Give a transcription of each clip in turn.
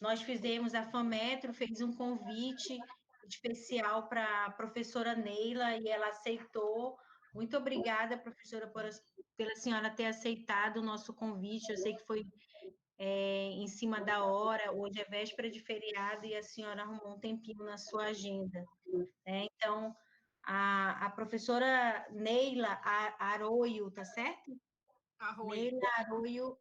Nós fizemos, a FAMetro fez um convite especial para a professora Neila e ela aceitou. Muito obrigada, professora, pela senhora ter aceitado o nosso convite. Eu sei que foi em cima da hora, hoje é véspera de feriado e a senhora arrumou um tempinho na sua agenda, né? Então, a professora Neila Arroio, tá certo? Arroio. Neila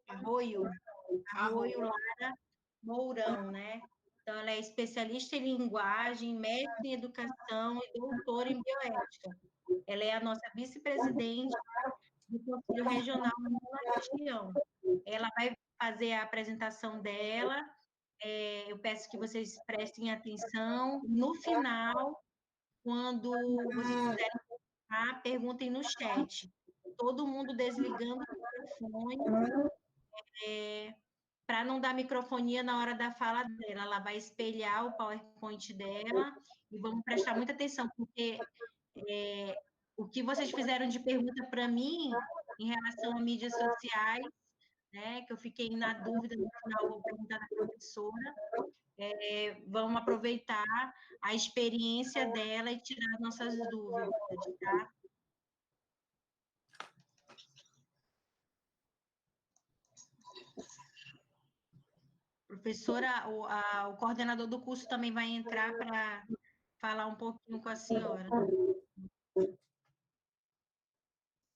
Arroio Lara Mourão, né? Então, ela é especialista em linguagem, mestre em educação e doutora em bioética. Ela é a nossa vice-presidente do Conselho Regional da região. Ela vai fazer a apresentação dela. Eu peço que vocês prestem atenção. No final, quando vocês quiserem perguntar, perguntem no chat. Todo mundo desligando o microfone, para não dar microfonia na hora da fala dela. Ela vai espelhar o PowerPoint dela e vamos prestar muita atenção, porque o que vocês fizeram de pergunta para mim em relação a mídias sociais, né, que eu fiquei na dúvida, no final vou perguntar à professora, vamos aproveitar a experiência dela e tirar nossas dúvidas, tá? Professora, o coordenador do curso também vai entrar para falar um pouquinho com a senhora.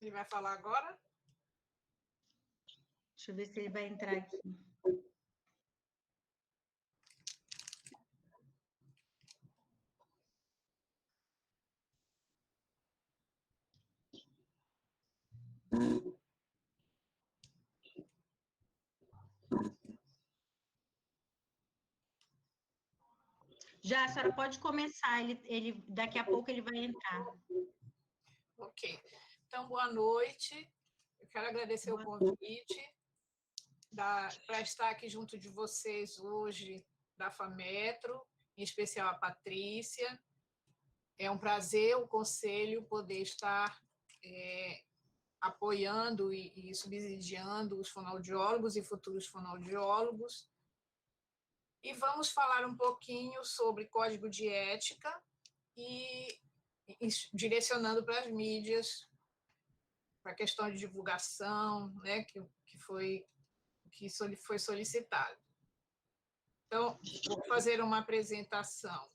Ele vai falar agora? Deixa eu ver se ele vai entrar aqui. Já, a senhora pode começar, daqui a pouco ele vai entrar. Ok. Então, boa noite. Eu quero agradecer o convite para estar aqui junto de vocês hoje, da FAMetro, em especial a Patrícia. É um prazer o Conselho poder estar apoiando e subsidiando os fonoaudiólogos e futuros fonoaudiólogos. E vamos falar um pouquinho sobre código de ética e direcionando para as mídias, para a questão de divulgação, né, que foi solicitado. Então, vou fazer uma apresentação.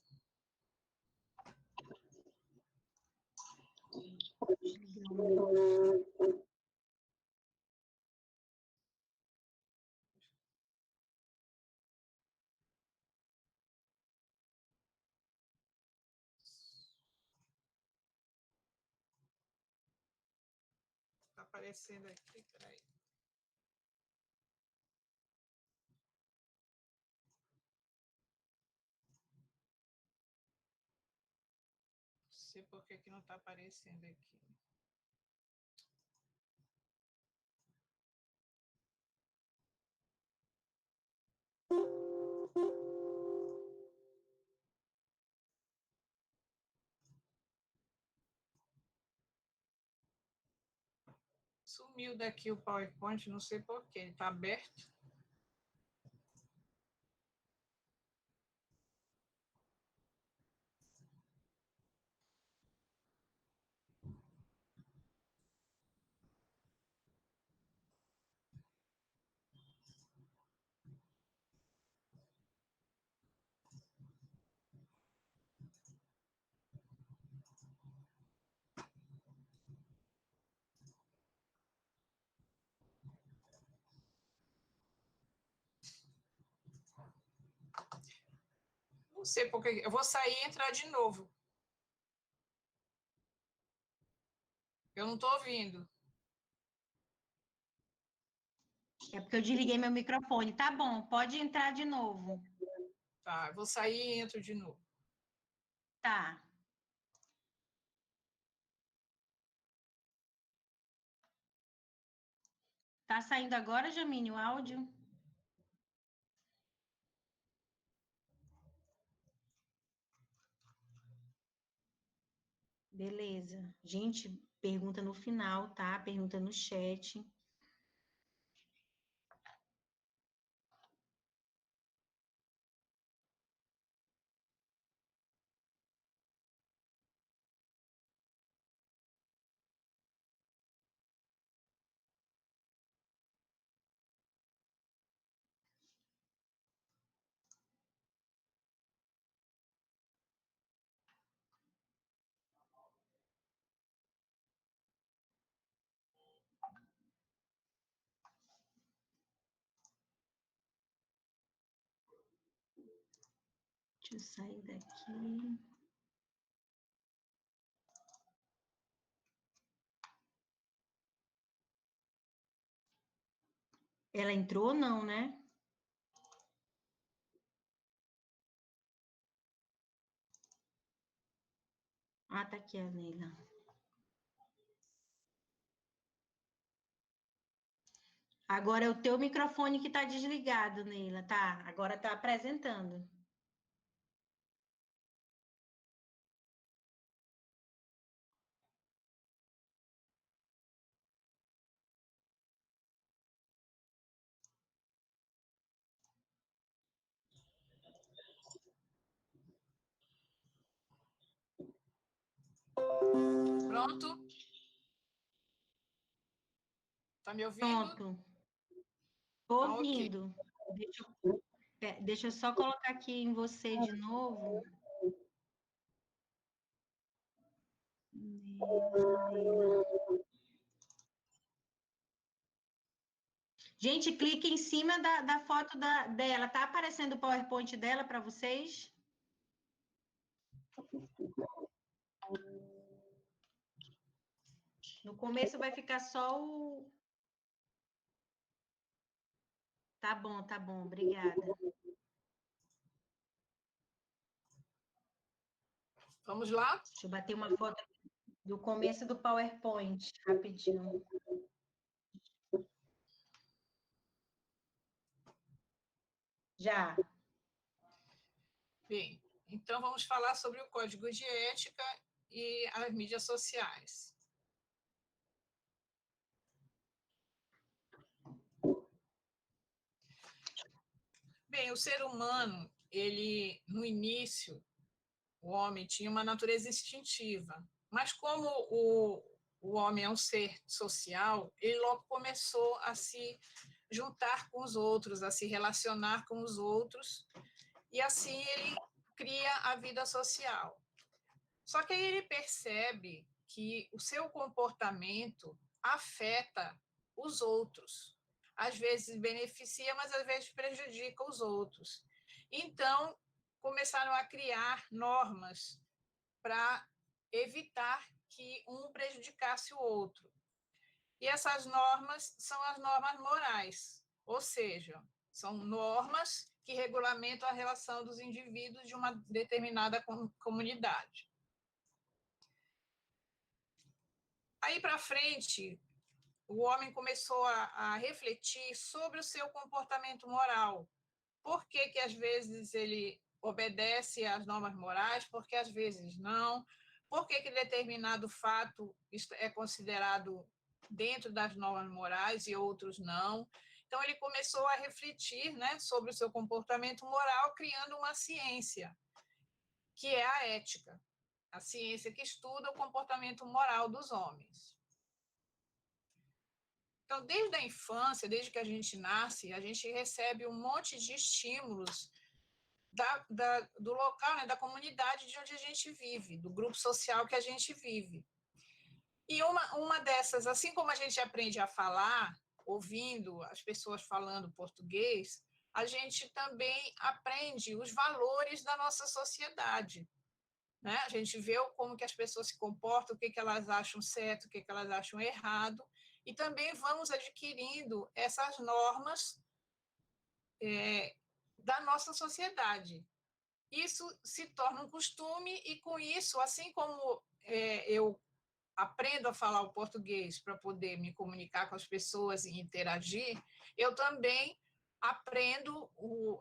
Está aparecendo aqui, peraí. Não sei por que não está aparecendo aqui. Sumiu daqui o PowerPoint, não sei por quê, ele está aberto. Não sei por que. Eu vou sair e entrar de novo. Eu não estou ouvindo. É porque eu desliguei meu microfone. Tá bom, pode entrar de novo. Tá, eu vou sair e entro de novo. Tá. Tá saindo agora, Jamine, o áudio? Beleza. Gente, pergunta no final, tá? Pergunta no chat. Deixa eu sair daqui. Ela entrou ou não, né? Ah, tá aqui a Neila. Agora é o teu microfone que tá desligado, Neila, tá? Agora tá apresentando. Pronto? Tá me ouvindo? Pronto. Tô ouvindo. Deixa eu só colocar aqui em você de novo. Neila. Gente, clique em cima da foto dela. Tá aparecendo o PowerPoint dela para vocês? No começo vai ficar só o... Tá bom, obrigada. Vamos lá? Deixa eu bater uma foto do começo do PowerPoint, rapidinho. Já. Bem, então vamos falar sobre o código de ética e as mídias sociais. Bem, o ser humano, ele, no início, o homem tinha uma natureza instintiva, mas como o homem é um ser social, ele logo começou a se juntar com os outros, a se relacionar com os outros, e assim ele cria a vida social. Só que aí ele percebe que o seu comportamento afeta os outros. Às vezes beneficia, mas às vezes prejudica os outros. Então, começaram a criar normas para evitar que um prejudicasse o outro. E essas normas são as normas morais, ou seja, são normas que regulamentam a relação dos indivíduos de uma determinada comunidade. Aí para frente, o homem começou a refletir sobre o seu comportamento moral. Por que que às vezes ele obedece às normas morais, por que às vezes não? Por que que determinado fato é considerado dentro das normas morais e outros não? Então ele começou a refletir, né, sobre o seu comportamento moral, criando uma ciência, que é a ética. A ciência que estuda o comportamento moral dos homens. Então, desde a infância, desde que a gente nasce, a gente recebe um monte de estímulos do local, né, da comunidade de onde a gente vive, do grupo social que a gente vive. E uma dessas, assim como a gente aprende a falar, ouvindo as pessoas falando português, a gente também aprende os valores da nossa sociedade. Né? A gente vê como que as pessoas se comportam, o que elas acham certo, o que elas acham errado, e também vamos adquirindo essas normas da nossa sociedade. Isso se torna um costume, e com isso, assim como eu aprendo a falar o português para poder me comunicar com as pessoas e interagir, eu também aprendo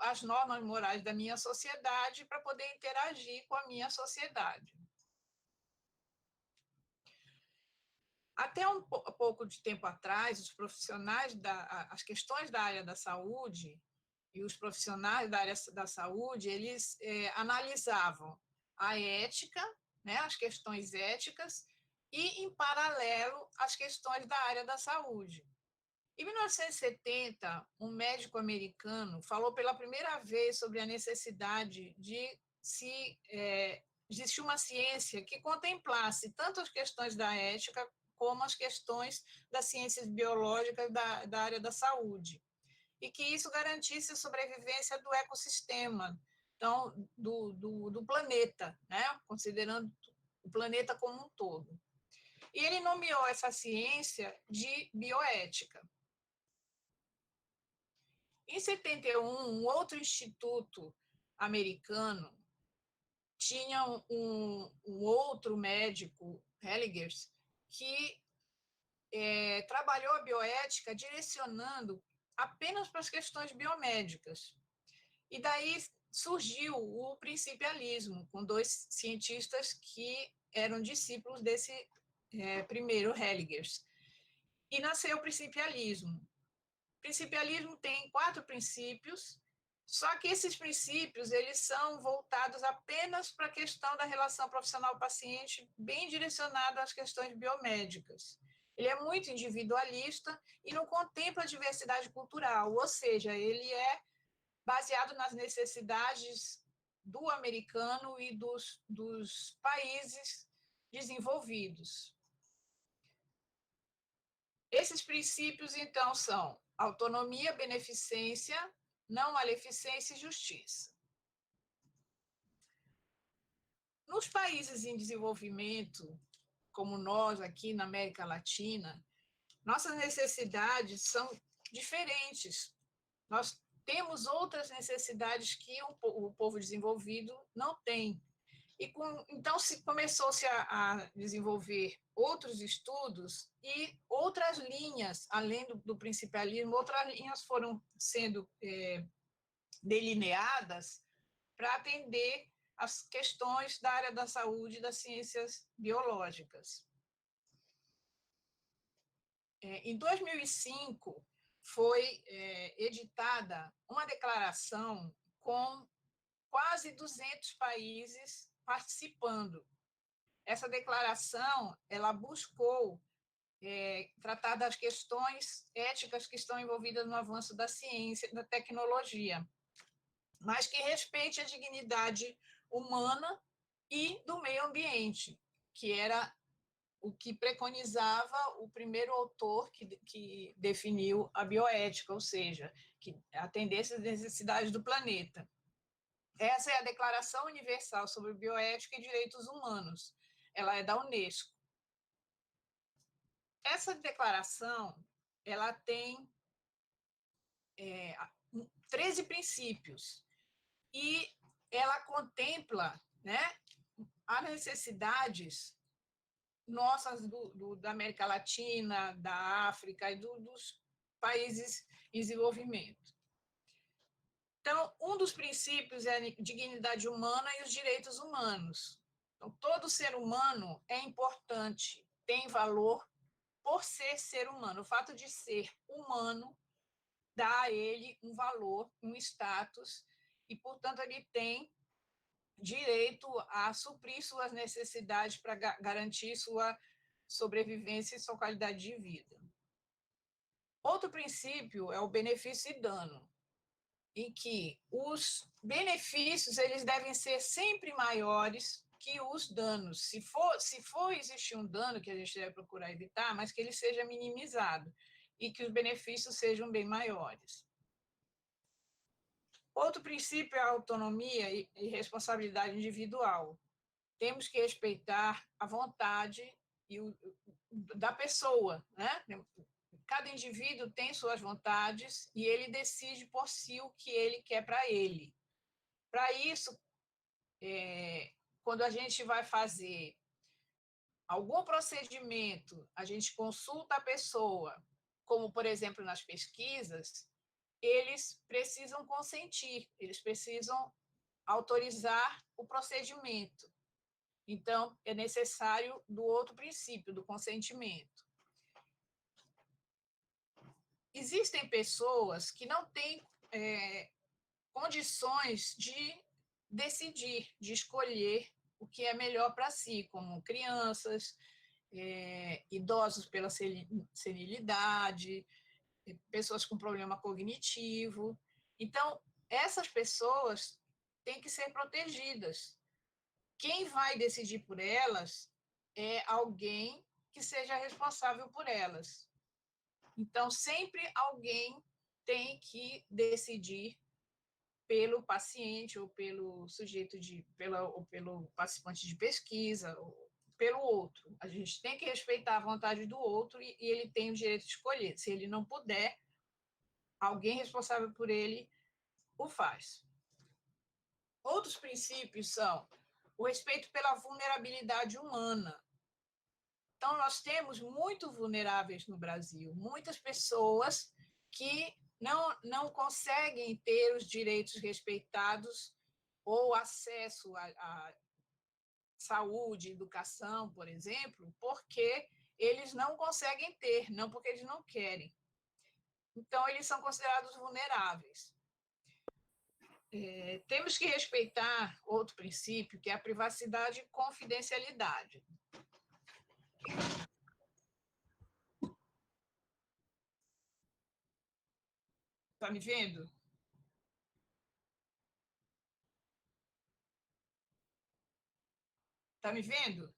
as normas morais da minha sociedade para poder interagir com a minha sociedade. Até pouco de tempo atrás, os profissionais, as questões da área da saúde e os profissionais da área da saúde, eles analisavam a ética, né, as questões éticas, e, em paralelo, as questões da área da saúde. Em 1970, um médico americano falou pela primeira vez sobre a necessidade de existir uma ciência que contemplasse tanto as questões da ética como as questões das ciências biológicas da área da saúde, e que isso garantisse a sobrevivência do ecossistema, então, do planeta, né? Considerando o planeta como um todo. E ele nomeou essa ciência de bioética. Em 71, um outro instituto americano tinha um outro médico, Helligers, que trabalhou a bioética direcionando apenas para as questões biomédicas. E daí surgiu o principialismo, com dois cientistas que eram discípulos desse primeiro Helligers. E nasceu o principialismo. O principialismo tem 4 princípios, só que esses princípios eles são voltados apenas para a questão da relação profissional-paciente, bem direcionado às questões biomédicas. Ele é muito individualista e não contempla a diversidade cultural, ou seja, ele é baseado nas necessidades do americano e dos países desenvolvidos. Esses princípios, então, são autonomia, beneficência, não maleficência e justiça. Nos países em desenvolvimento, como nós aqui na América Latina, nossas necessidades são diferentes. Nós temos outras necessidades que o povo desenvolvido não tem. Então, começou-se a desenvolver outros estudos e outras linhas, além do principialismo, outras linhas foram sendo delineadas para atender as questões da área da saúde e das ciências biológicas. Em 2005, foi editada uma declaração com quase 200 países participando. Essa declaração ela buscou tratar das questões éticas que estão envolvidas no avanço da ciência e da tecnologia, mas que respeite a dignidade humana e do meio ambiente, que era o que preconizava o primeiro autor que definiu a bioética, ou seja, que atendesse às necessidades do planeta. Essa é a Declaração Universal sobre Bioética e Direitos Humanos. Ela é da Unesco. Essa declaração ela tem 13 princípios e ela contempla, né, as necessidades nossas da América Latina, da África e dos países em desenvolvimento. Então, um dos princípios é a dignidade humana e os direitos humanos. Então, todo ser humano é importante, tem valor por ser humano. O fato de ser humano dá a ele um valor, um status, e, portanto, ele tem direito a suprir suas necessidades para garantir sua sobrevivência e sua qualidade de vida. Outro princípio é o benefício e dano, em que os benefícios eles devem ser sempre maiores que os danos. Se for existir um dano que a gente deve procurar evitar, mas que ele seja minimizado e que os benefícios sejam bem maiores. Outro princípio é a autonomia e responsabilidade individual. Temos que respeitar a vontade da pessoa, né? Cada indivíduo tem suas vontades e ele decide por si o que ele quer para ele. Para isso, quando a gente vai fazer algum procedimento, a gente consulta a pessoa, como, por exemplo, nas pesquisas, eles precisam consentir, eles precisam autorizar o procedimento. Então, é necessário do outro princípio, do consentimento. Existem pessoas que não têm condições de decidir, de escolher o que é melhor para si, como crianças, idosos pela senilidade, pessoas com problema cognitivo. Então, essas pessoas têm que ser protegidas. Quem vai decidir por elas é alguém que seja responsável por elas. Então, sempre alguém tem que decidir pelo paciente, ou pelo sujeito ou pelo participante de pesquisa, ou pelo outro. A gente tem que respeitar a vontade do outro e ele tem o direito de escolher. Se ele não puder, alguém responsável por ele o faz. Outros princípios são o respeito pela vulnerabilidade humana. Então, nós temos muito vulneráveis no Brasil, muitas pessoas que não conseguem ter os direitos respeitados ou acesso à saúde, educação, por exemplo, porque eles não conseguem ter, não porque eles não querem. Então, eles são considerados vulneráveis. Temos que respeitar outro princípio, que é a privacidade e confidencialidade. Está me vendo? Está me vendo?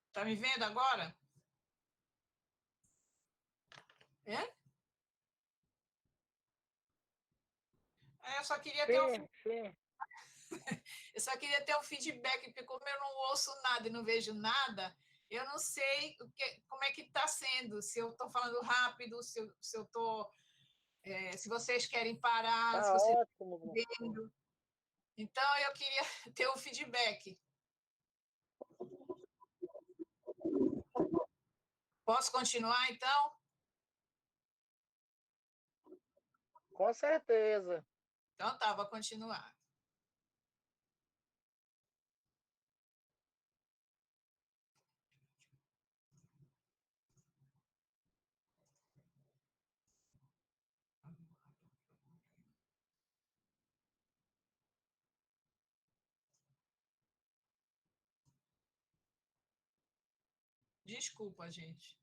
Está me vendo agora? É? Eu só queria ter eu só queria ter um feedback, porque como eu não ouço nada e não vejo nada, eu não sei como é que está sendo, se eu estou falando rápido, se eu estou... se vocês querem parar, se vocês estão vendo. Então, eu queria ter um feedback. Posso continuar, então? Com certeza. Então, tá, vou continuar. Desculpa, gente.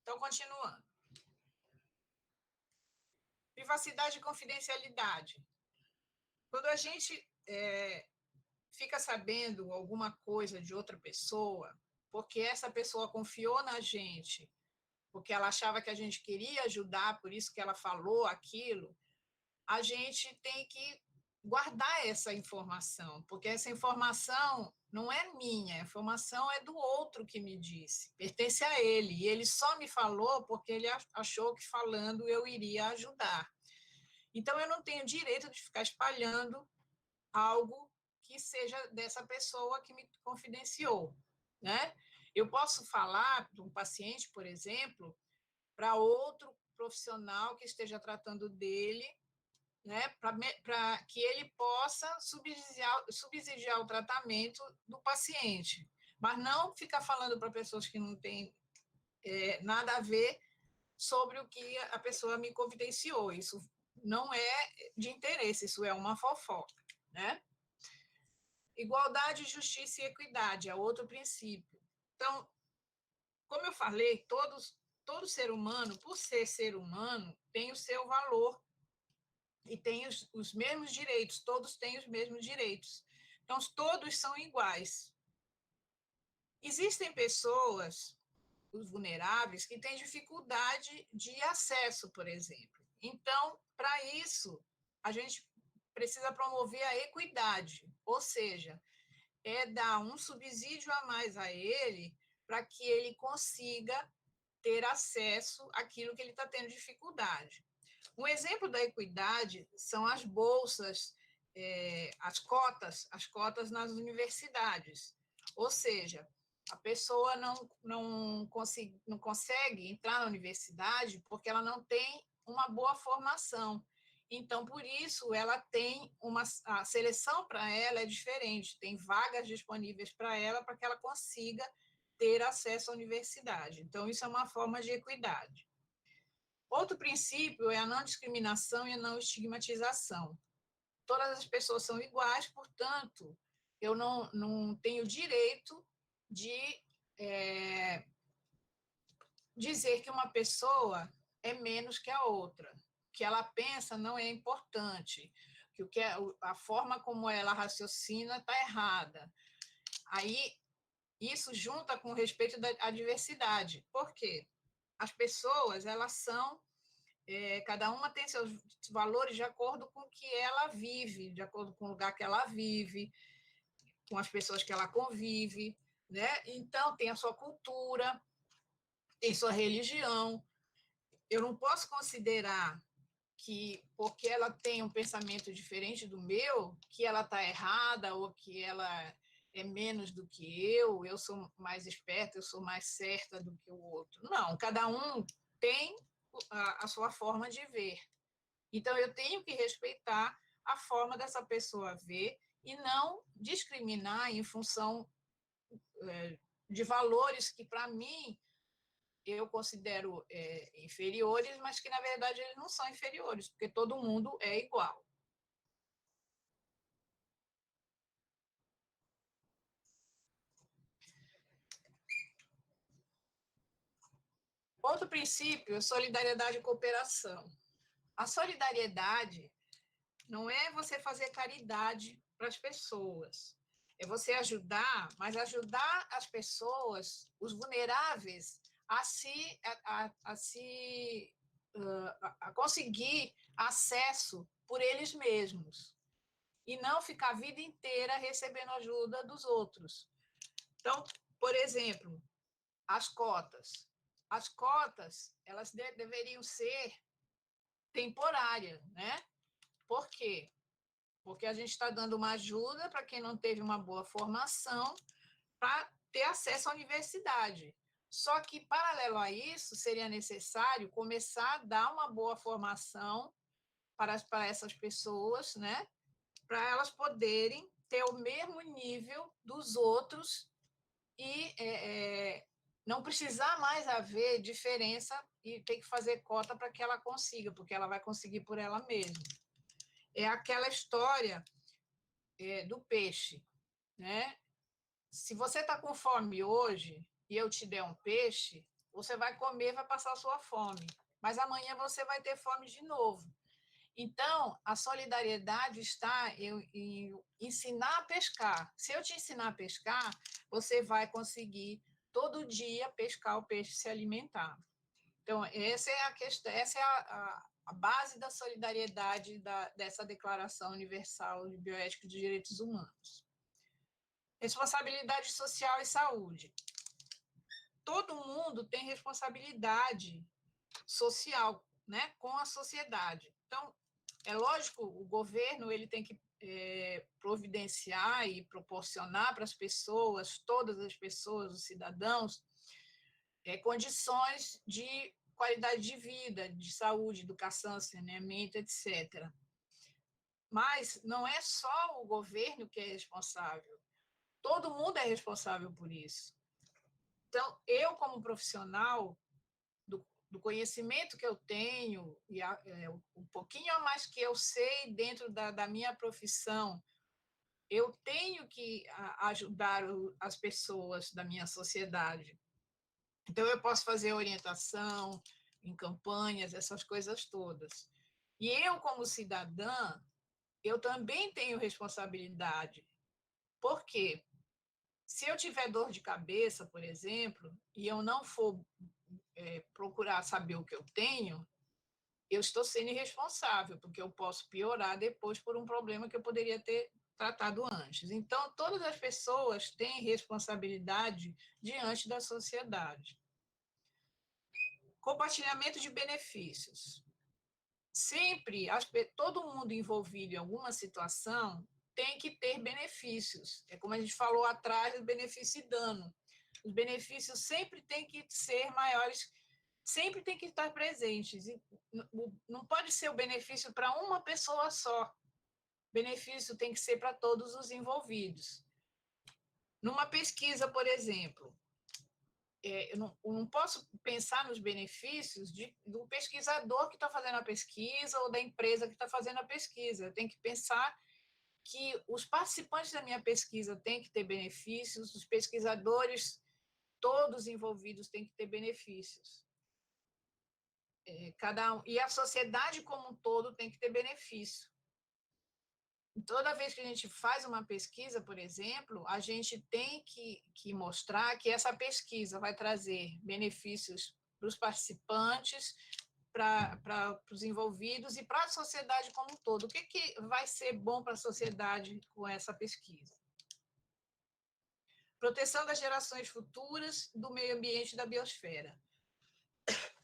Então, continuando. Privacidade e confidencialidade. Quando a gente fica sabendo alguma coisa de outra pessoa, porque essa pessoa confiou na gente, porque ela achava que a gente queria ajudar, por isso que ela falou aquilo, a gente tem que guardar essa informação, porque essa informação não é minha, a informação é do outro que me disse, pertence a ele, e ele só me falou porque ele achou que falando eu iria ajudar. Então, eu não tenho direito de ficar espalhando algo que seja dessa pessoa que me confidenciou, né? Eu posso falar para um paciente, por exemplo, para outro profissional que esteja tratando dele, né, para que ele possa subsidiar o tratamento do paciente, mas não ficar falando para pessoas que não têm nada a ver sobre o que a pessoa me confidenciou. Isso não é de interesse, isso é uma fofoca, né? Igualdade, justiça e equidade é outro princípio. Então, como eu falei, todo ser humano, por ser humano, tem o seu valor e tem os mesmos direitos, todos têm os mesmos direitos. Então, todos são iguais. Existem pessoas, os vulneráveis, que têm dificuldade de acesso, por exemplo. Então, para isso, a gente precisa promover a equidade, ou seja, dar um subsídio a mais a ele para que ele consiga ter acesso àquilo que ele está tendo dificuldade. Um exemplo da equidade são as bolsas, as cotas nas universidades. Ou seja, a pessoa não consegue entrar na universidade porque ela não tem uma boa formação. Então, por isso, ela tem a seleção para ela é diferente, tem vagas disponíveis para ela para que ela consiga ter acesso à universidade. Então, isso é uma forma de equidade. Outro princípio é a não discriminação e a não estigmatização. Todas as pessoas são iguais, portanto, eu não tenho direito de dizer que uma pessoa é menos que a outra, que ela pensa não é importante, que a forma como ela raciocina está errada. Aí, isso junta com respeito à diversidade. Por quê? As pessoas, elas são, cada uma tem seus valores de acordo com o que ela vive, de acordo com o lugar que ela vive, com as pessoas que ela convive, né? Então, tem a sua cultura, tem sua religião. Eu não posso considerar que, porque ela tem um pensamento diferente do meu, que ela está errada ou que ela é menos do que eu sou mais esperta, eu sou mais certa do que o outro. Não, cada um tem a sua forma de ver. Então, eu tenho que respeitar a forma dessa pessoa ver e não discriminar em função de valores que, para mim, eu considero inferiores, mas que, na verdade, eles não são inferiores, porque todo mundo é igual. Outro princípio é solidariedade e cooperação. A solidariedade não é você fazer caridade para as pessoas, é você ajudar, mas ajudar as pessoas, os vulneráveis, a conseguir acesso por eles mesmos e não ficar a vida inteira recebendo ajuda dos outros. Então, por exemplo, as cotas. As cotas, elas deveriam ser temporárias, né? Por quê? Porque a gente está dando uma ajuda para quem não teve uma boa formação para ter acesso à universidade. Só que, paralelo a isso, seria necessário começar a dar uma boa formação para essas pessoas, né? Para elas poderem ter o mesmo nível dos outros e não precisar mais haver diferença e ter que fazer cota para que ela consiga, porque ela vai conseguir por ela mesma. É aquela história do peixe, né? Se você está com fome hoje e eu te der um peixe, você vai comer, vai passar a sua fome, mas amanhã você vai ter fome de novo. Então, a solidariedade está em ensinar a pescar. Se eu te ensinar a pescar, você vai conseguir todo dia pescar o peixe e se alimentar. Então, essa é a questão, essa é a base da solidariedade dessa Declaração Universal de Bioética e de Direitos Humanos. Responsabilidade social e saúde. Todo mundo tem responsabilidade social, né, com a sociedade. Então, é lógico, o governo ele tem que providenciar e proporcionar para as pessoas, todas as pessoas, os cidadãos, condições de qualidade de vida, de saúde, educação, saneamento, etc. Mas não é só o governo que é responsável, todo mundo é responsável por isso. Então, eu, como profissional, do conhecimento que eu tenho, e um pouquinho a mais que eu sei dentro da minha profissão, eu tenho que ajudar as pessoas da minha sociedade. Então, eu posso fazer orientação em campanhas, essas coisas todas. E eu, como cidadã, eu também tenho responsabilidade. Por quê? Se eu tiver dor de cabeça, por exemplo, e eu não for procurar saber o que eu tenho, eu estou sendo irresponsável, porque eu posso piorar depois por um problema que eu poderia ter tratado antes. Então, todas as pessoas têm responsabilidade diante da sociedade. Compartilhamento de benefícios. Sempre, todo mundo envolvido em alguma situação tem que ter benefícios. É como a gente falou atrás do benefício e dano. Os benefícios sempre têm que ser maiores, sempre tem que estar presentes. Não pode ser o benefício para uma pessoa só. O benefício tem que ser para todos os envolvidos. Numa pesquisa, por exemplo, eu não posso pensar nos benefícios do pesquisador que está fazendo a pesquisa ou da empresa que está fazendo a pesquisa. Eu tenho que pensar que os participantes da minha pesquisa têm que ter benefícios, os pesquisadores, todos envolvidos, têm que ter benefícios. e a sociedade como um todo tem que ter benefício. Toda vez que a gente faz uma pesquisa, por exemplo, a gente tem que mostrar que essa pesquisa vai trazer benefícios para os participantes, para os envolvidos e para a sociedade como um todo. O que vai ser bom para a sociedade com essa pesquisa? Proteção das gerações futuras, do meio ambiente e da biosfera.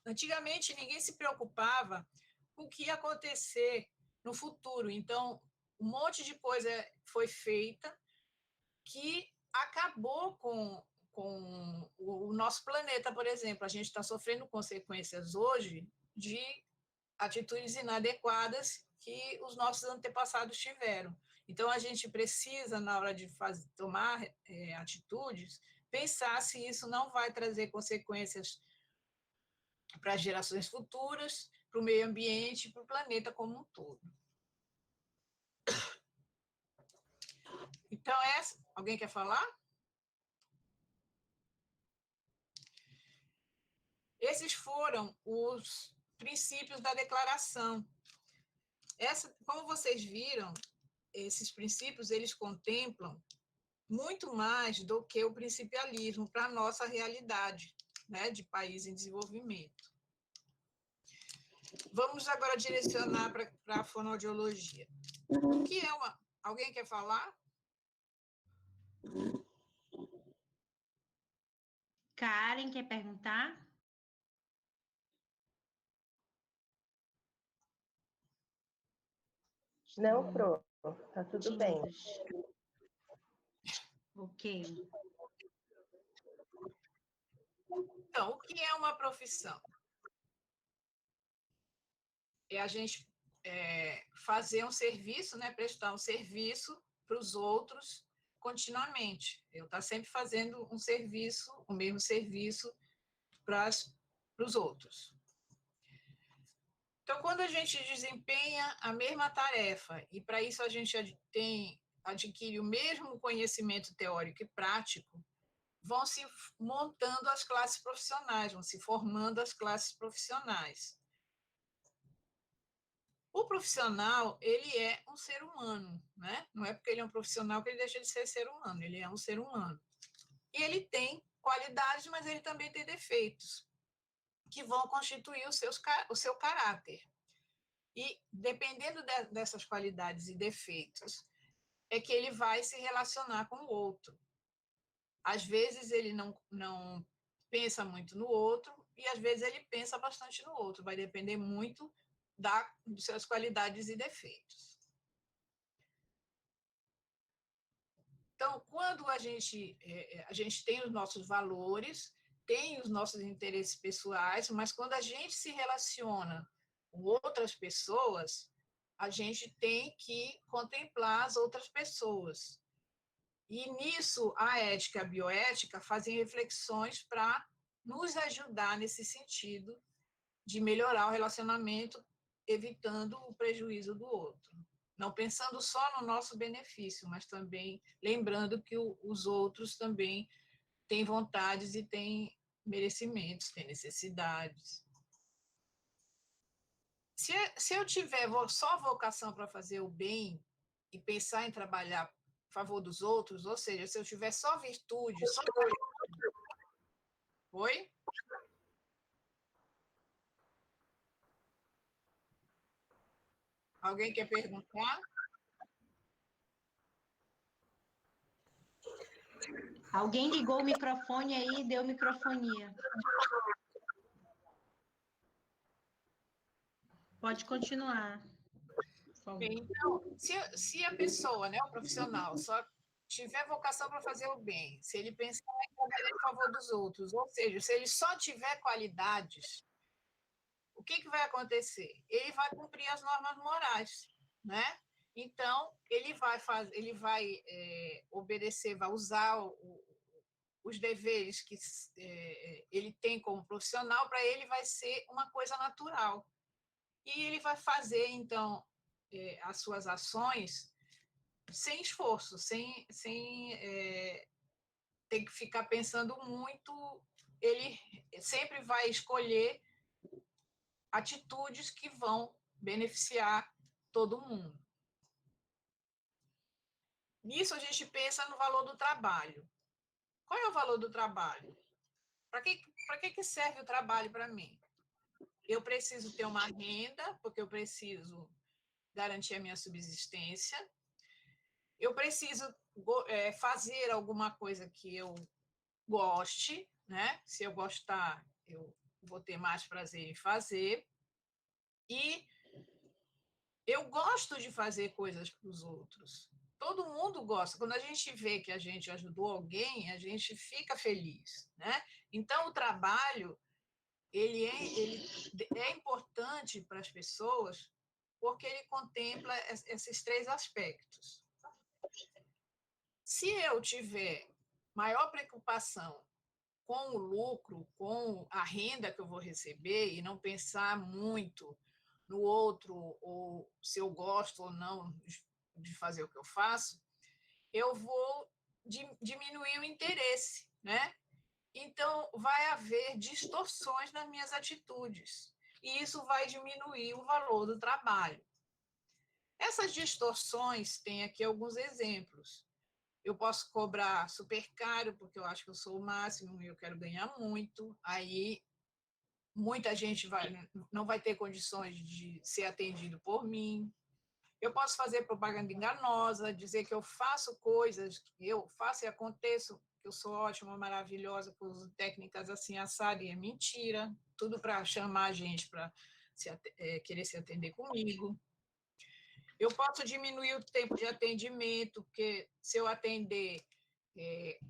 Antigamente, ninguém se preocupava com o que ia acontecer no futuro. Então, um monte de coisa foi feita que acabou com o nosso planeta, por exemplo. A gente está sofrendo consequências hoje de atitudes inadequadas que os nossos antepassados tiveram. Então, a gente precisa, na hora de tomar atitudes, pensar se isso não vai trazer consequências para as gerações futuras, para o meio ambiente, para o planeta como um todo. Então, alguém quer falar? Esses foram os princípios da declaração. Como vocês viram, esses princípios, eles contemplam muito mais do que o principialismo para a nossa realidade, né, de país em desenvolvimento. Vamos agora direcionar para a fonoaudiologia. O que é uma... Alguém quer falar? Karen, quer perguntar? Não, Pro, tá tudo bem. Ok. Então, o que é uma profissão? É a gente fazer um serviço, né, prestar um serviço para os outros continuamente. Eu estou sempre fazendo um serviço, o mesmo serviço para os outros. Então, quando a gente desempenha a mesma tarefa, e para isso a gente adquire o mesmo conhecimento teórico e prático, vão se montando as classes profissionais, vão se formando as classes profissionais. O profissional, ele é um ser humano, né? Não é porque ele é um profissional que ele deixa de ser ser humano, ele é um ser humano. E ele tem qualidades, mas ele também tem defeitos, que vão constituir o seu caráter. E, dependendo dessas qualidades e defeitos, é que ele vai se relacionar com o outro. Às vezes, ele não pensa muito no outro, e, às vezes, ele pensa bastante no outro. Vai depender muito de suas qualidades e defeitos. Então, quando a gente tem os nossos valores, tem os nossos interesses pessoais, mas quando a gente se relaciona com outras pessoas, a gente tem que contemplar as outras pessoas. E nisso, a ética e a bioética fazem reflexões para nos ajudar nesse sentido de melhorar o relacionamento, evitando o prejuízo do outro. Não pensando só no nosso benefício, mas também lembrando que os outros também têm vontades e têm merecimentos, têm necessidades. Se eu tiver só vocação para fazer o bem e pensar em trabalhar a favor dos outros, ou seja, se eu tiver só virtude, só... Oi? Alguém quer perguntar? Alguém ligou o microfone aí e deu microfonia. Pode continuar. Então, se a pessoa, né, o profissional, só tiver vocação para fazer o bem, se ele pensar em trabalhar em favor dos outros, ou seja, se ele só tiver qualidades, o que vai acontecer? Ele vai cumprir as normas morais, né? Então, ele vai obedecer, vai usar os deveres que ele tem como profissional, para ele vai ser uma coisa natural. E ele vai fazer, então, as suas ações sem esforço, sem ter que ficar pensando muito. Ele sempre vai escolher atitudes que vão beneficiar todo mundo. Nisso, a gente pensa no valor do trabalho. Qual é o valor do trabalho? Para que serve o trabalho para mim? Eu preciso ter uma renda, porque eu preciso garantir a minha subsistência. Eu preciso fazer alguma coisa que eu goste, né? Se eu gostar, eu vou ter mais prazer em fazer. E eu gosto de fazer coisas para os outros. Todo mundo gosta. Quando a gente vê que a gente ajudou alguém, a gente fica feliz, né? Então, o trabalho ele é importante para as pessoas porque ele contempla esses três aspectos. Se eu tiver maior preocupação com o lucro, com a renda que eu vou receber e não pensar muito no outro, ou se eu gosto ou não de fazer o que eu faço, eu vou diminuir o interesse, né? Então, vai haver distorções nas minhas atitudes, e isso vai diminuir o valor do trabalho. Essas distorções, tem aqui alguns exemplos. Eu posso cobrar super caro, porque eu acho que eu sou o máximo e eu quero ganhar muito, aí muita gente não vai ter condições de ser atendido por mim. Eu posso fazer propaganda enganosa, dizer que eu faço coisas, que eu faço e aconteço, que eu sou ótima, maravilhosa, que uso técnicas assim, assado, e é mentira, tudo para chamar a gente para querer se atender comigo. Eu posso diminuir o tempo de atendimento, porque se eu atender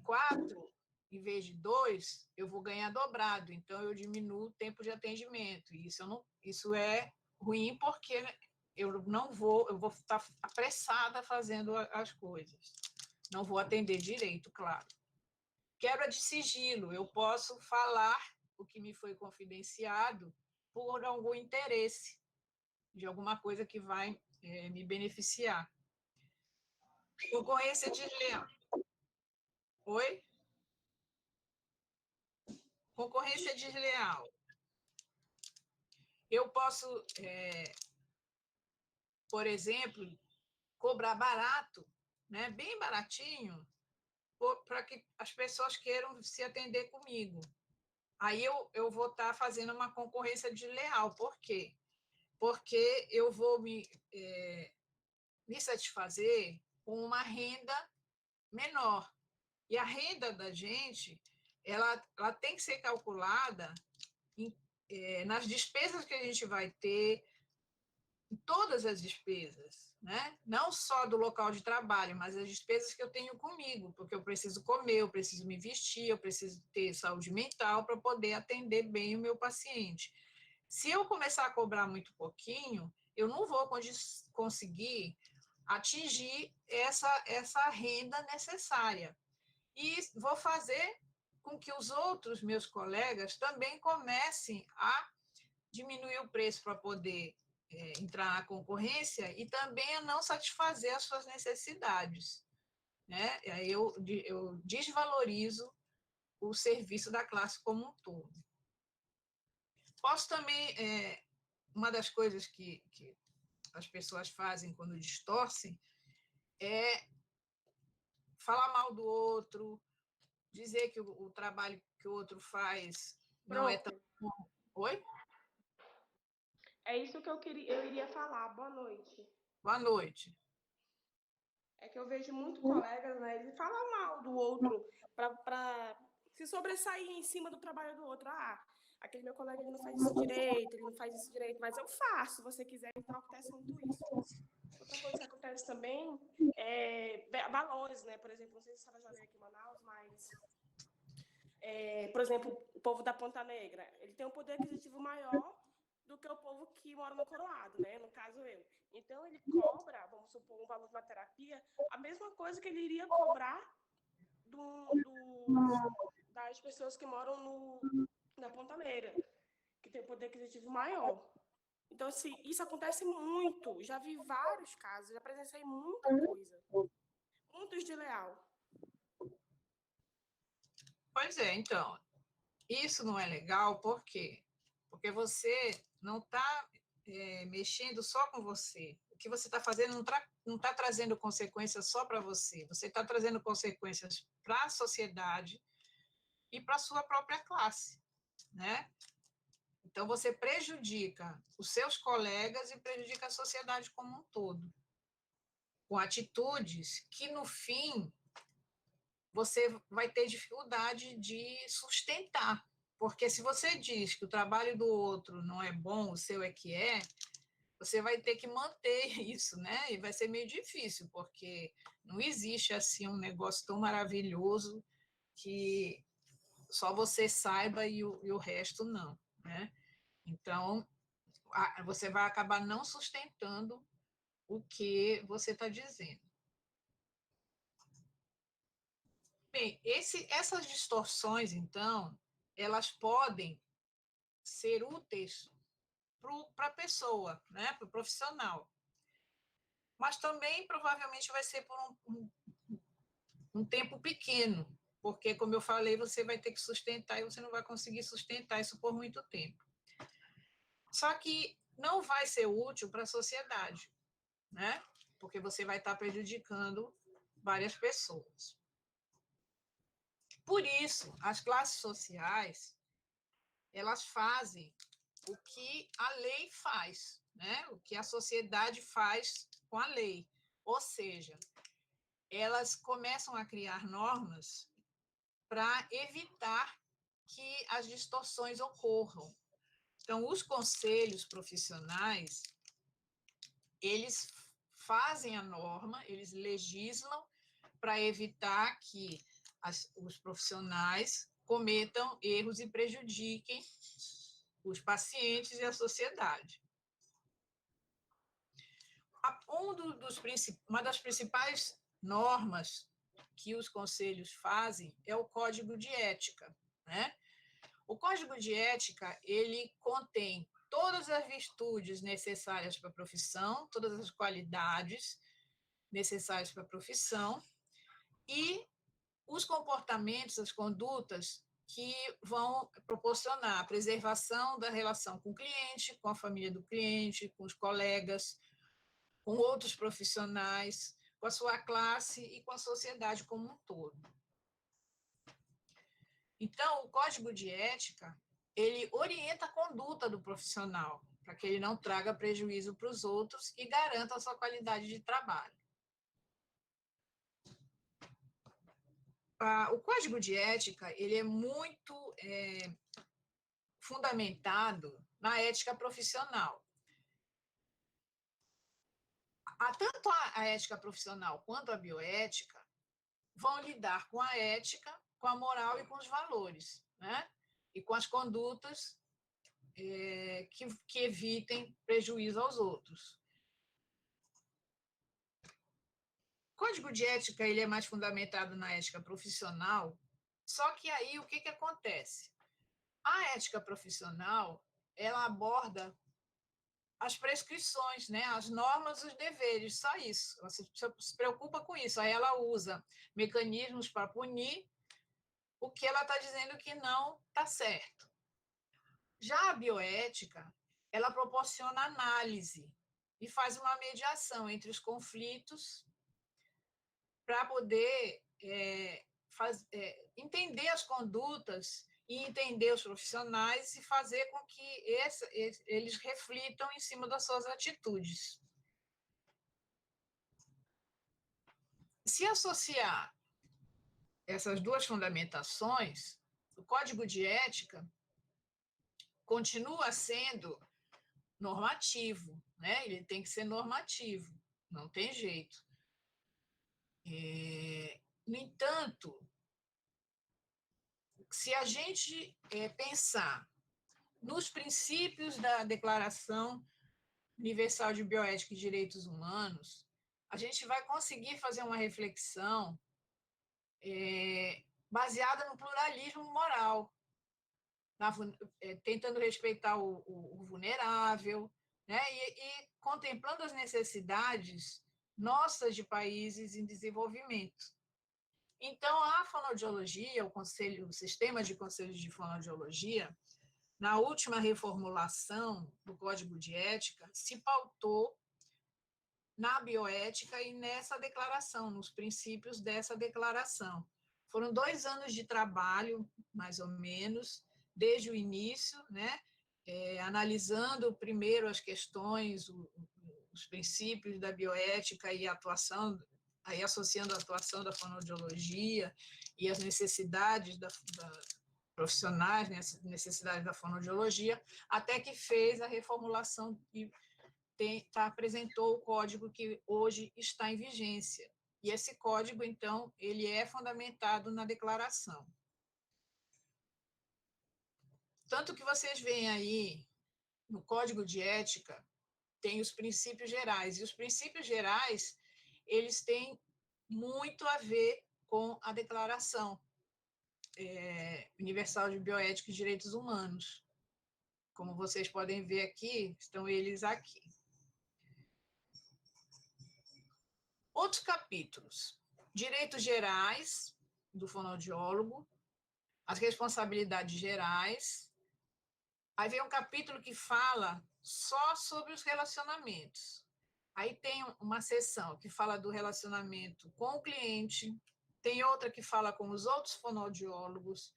4 em vez de 2, eu vou ganhar dobrado, então eu diminuo o tempo de atendimento. E isso é ruim porque eu vou estar apressada fazendo as coisas. Não vou atender direito, claro. Quebra de sigilo, eu posso falar o que me foi confidenciado por algum interesse, de alguma coisa que vai me beneficiar. Concorrência desleal. Oi? Concorrência desleal. Eu posso, por exemplo, cobrar barato, né, bem baratinho, para que as pessoas queiram se atender comigo. Aí eu vou estar fazendo uma concorrência desleal. Por quê? Porque eu vou me satisfazer com uma renda menor. E a renda da gente, ela tem que ser calculada nas despesas que a gente vai ter, em todas as despesas, né? Não só do local de trabalho, mas as despesas que eu tenho comigo, porque eu preciso comer, eu preciso me vestir, eu preciso ter saúde mental para poder atender bem o meu paciente. Se eu começar a cobrar muito pouquinho, eu não vou conseguir atingir essa renda necessária. E vou fazer com que os outros meus colegas também comecem a diminuir o preço para poder entrar na concorrência e também a não satisfazer as suas necessidades, né? Aí eu desvalorizo o serviço da classe como um todo. Posso também, uma das coisas que as pessoas fazem quando distorcem é falar mal do outro, dizer que o trabalho que o outro faz não é tão bom. Oi? É isso que eu iria falar. Boa noite. Boa noite. É que eu vejo muitos colegas, né, eles falam mal do outro para se sobressair em cima do trabalho do outro. Ah, aquele meu colega ele não faz isso direito, ele não faz isso direito, mas eu faço, se você quiser. Então, acontece muito isso. Outra coisa que acontece também é valores, né? Por exemplo, não sei se a senhora já veio aqui em Manaus, mas... por exemplo, o povo da Ponta Negra, ele tem um poder aquisitivo maior do que o povo que mora no Coroado, né? No caso, eu. Então, ele cobra, vamos supor, um valor de uma terapia, a mesma coisa que ele iria cobrar das pessoas que moram na Ponta Negra, que tem um poder aquisitivo maior. Então, assim, isso acontece muito. Já vi vários casos, já presenciei muita coisa. Muito desleal. Pois é, então, isso não é legal, por quê? porque você não está mexendo só com você. O que você está fazendo não tá trazendo consequências só para você, você está trazendo consequências para a sociedade e para a sua própria classe, né? Então, você prejudica os seus colegas e prejudica a sociedade como um todo, com atitudes que, no fim, você vai ter dificuldade de sustentar. Porque se você diz que o trabalho do outro não é bom, o seu é que é, você vai ter que manter isso, né? E vai ser meio difícil, porque não existe assim um negócio tão maravilhoso que só você saiba e o resto não, né? Então, você vai acabar não sustentando o que você está dizendo. Bem, essas distorções, então, elas podem ser úteis para a pessoa, né, para o profissional, mas também provavelmente vai ser por um tempo pequeno, porque, como eu falei, você vai ter que sustentar e você não vai conseguir sustentar isso por muito tempo. Só que não vai ser útil para a sociedade, né? Porque você vai estar prejudicando várias pessoas. Por isso, as classes sociais, elas fazem o que a lei faz, né? O que a sociedade faz com a lei. Ou seja, elas começam a criar normas para evitar que as distorções ocorram. Então, os conselhos profissionais, eles fazem a norma, eles legislam para evitar que os profissionais cometam erros e prejudiquem os pacientes e a sociedade. Uma das principais normas que os conselhos fazem é o Código de Ética, né? O Código de Ética, ele contém todas as virtudes necessárias para a profissão, todas as qualidades necessárias para a profissão e os comportamentos, as condutas que vão proporcionar a preservação da relação com o cliente, com a família do cliente, com os colegas, com outros profissionais, com a sua classe e com a sociedade como um todo. Então, o Código de Ética, ele orienta a conduta do profissional, para que ele não traga prejuízo para os outros e garanta a sua qualidade de trabalho. O Código de Ética, ele é muito fundamentado na ética profissional. Tanto a ética profissional quanto a bioética vão lidar com a ética, com a moral e com os valores, né? E com as condutas que evitem prejuízo aos outros. O Código de Ética, ele é mais fundamentado na ética profissional, só que aí o que acontece? A ética profissional, ela aborda as prescrições, né? As normas, os deveres, só isso. Ela se preocupa com isso. Aí ela usa mecanismos para punir o que ela está dizendo que não está certo. Já a bioética, ela proporciona análise e faz uma mediação entre os conflitos para poder entender as condutas e entender os profissionais e fazer com que eles reflitam em cima das suas atitudes. Se associar essas duas fundamentações, o Código de Ética continua sendo normativo, né? Ele tem que ser normativo, não tem jeito. No entanto, se a gente pensar nos princípios da Declaração Universal de Bioética e Direitos Humanos, a gente vai conseguir fazer uma reflexão baseada no pluralismo moral, tentando respeitar o vulnerável, né? E contemplando as necessidades nossas de países em desenvolvimento. Então, a fonoaudiologia, o sistema de conselhos de fonoaudiologia, na última reformulação do Código de Ética, se pautou na bioética e nessa declaração, nos princípios dessa declaração. Foram 2 anos de trabalho, mais ou menos, desde o início, né? Analisando primeiro as questões, os princípios da bioética e a atuação, aí associando a atuação da fonoaudiologia e as necessidades profissionais, né, as necessidades da fonoaudiologia, até que fez a reformulação e apresentou o código que hoje está em vigência. E esse código, então, ele é fundamentado na declaração. Tanto que vocês veem aí, no Código de Ética, tem os princípios gerais, e os princípios gerais, eles têm muito a ver com a Declaração Universal de Bioética e Direitos Humanos. Como vocês podem ver aqui, estão eles aqui. Outros capítulos: direitos gerais do fonoaudiólogo, as responsabilidades gerais. Aí vem um capítulo que fala só sobre os relacionamentos. Aí tem uma seção que fala do relacionamento com o cliente, tem outra que fala com os outros fonoaudiólogos,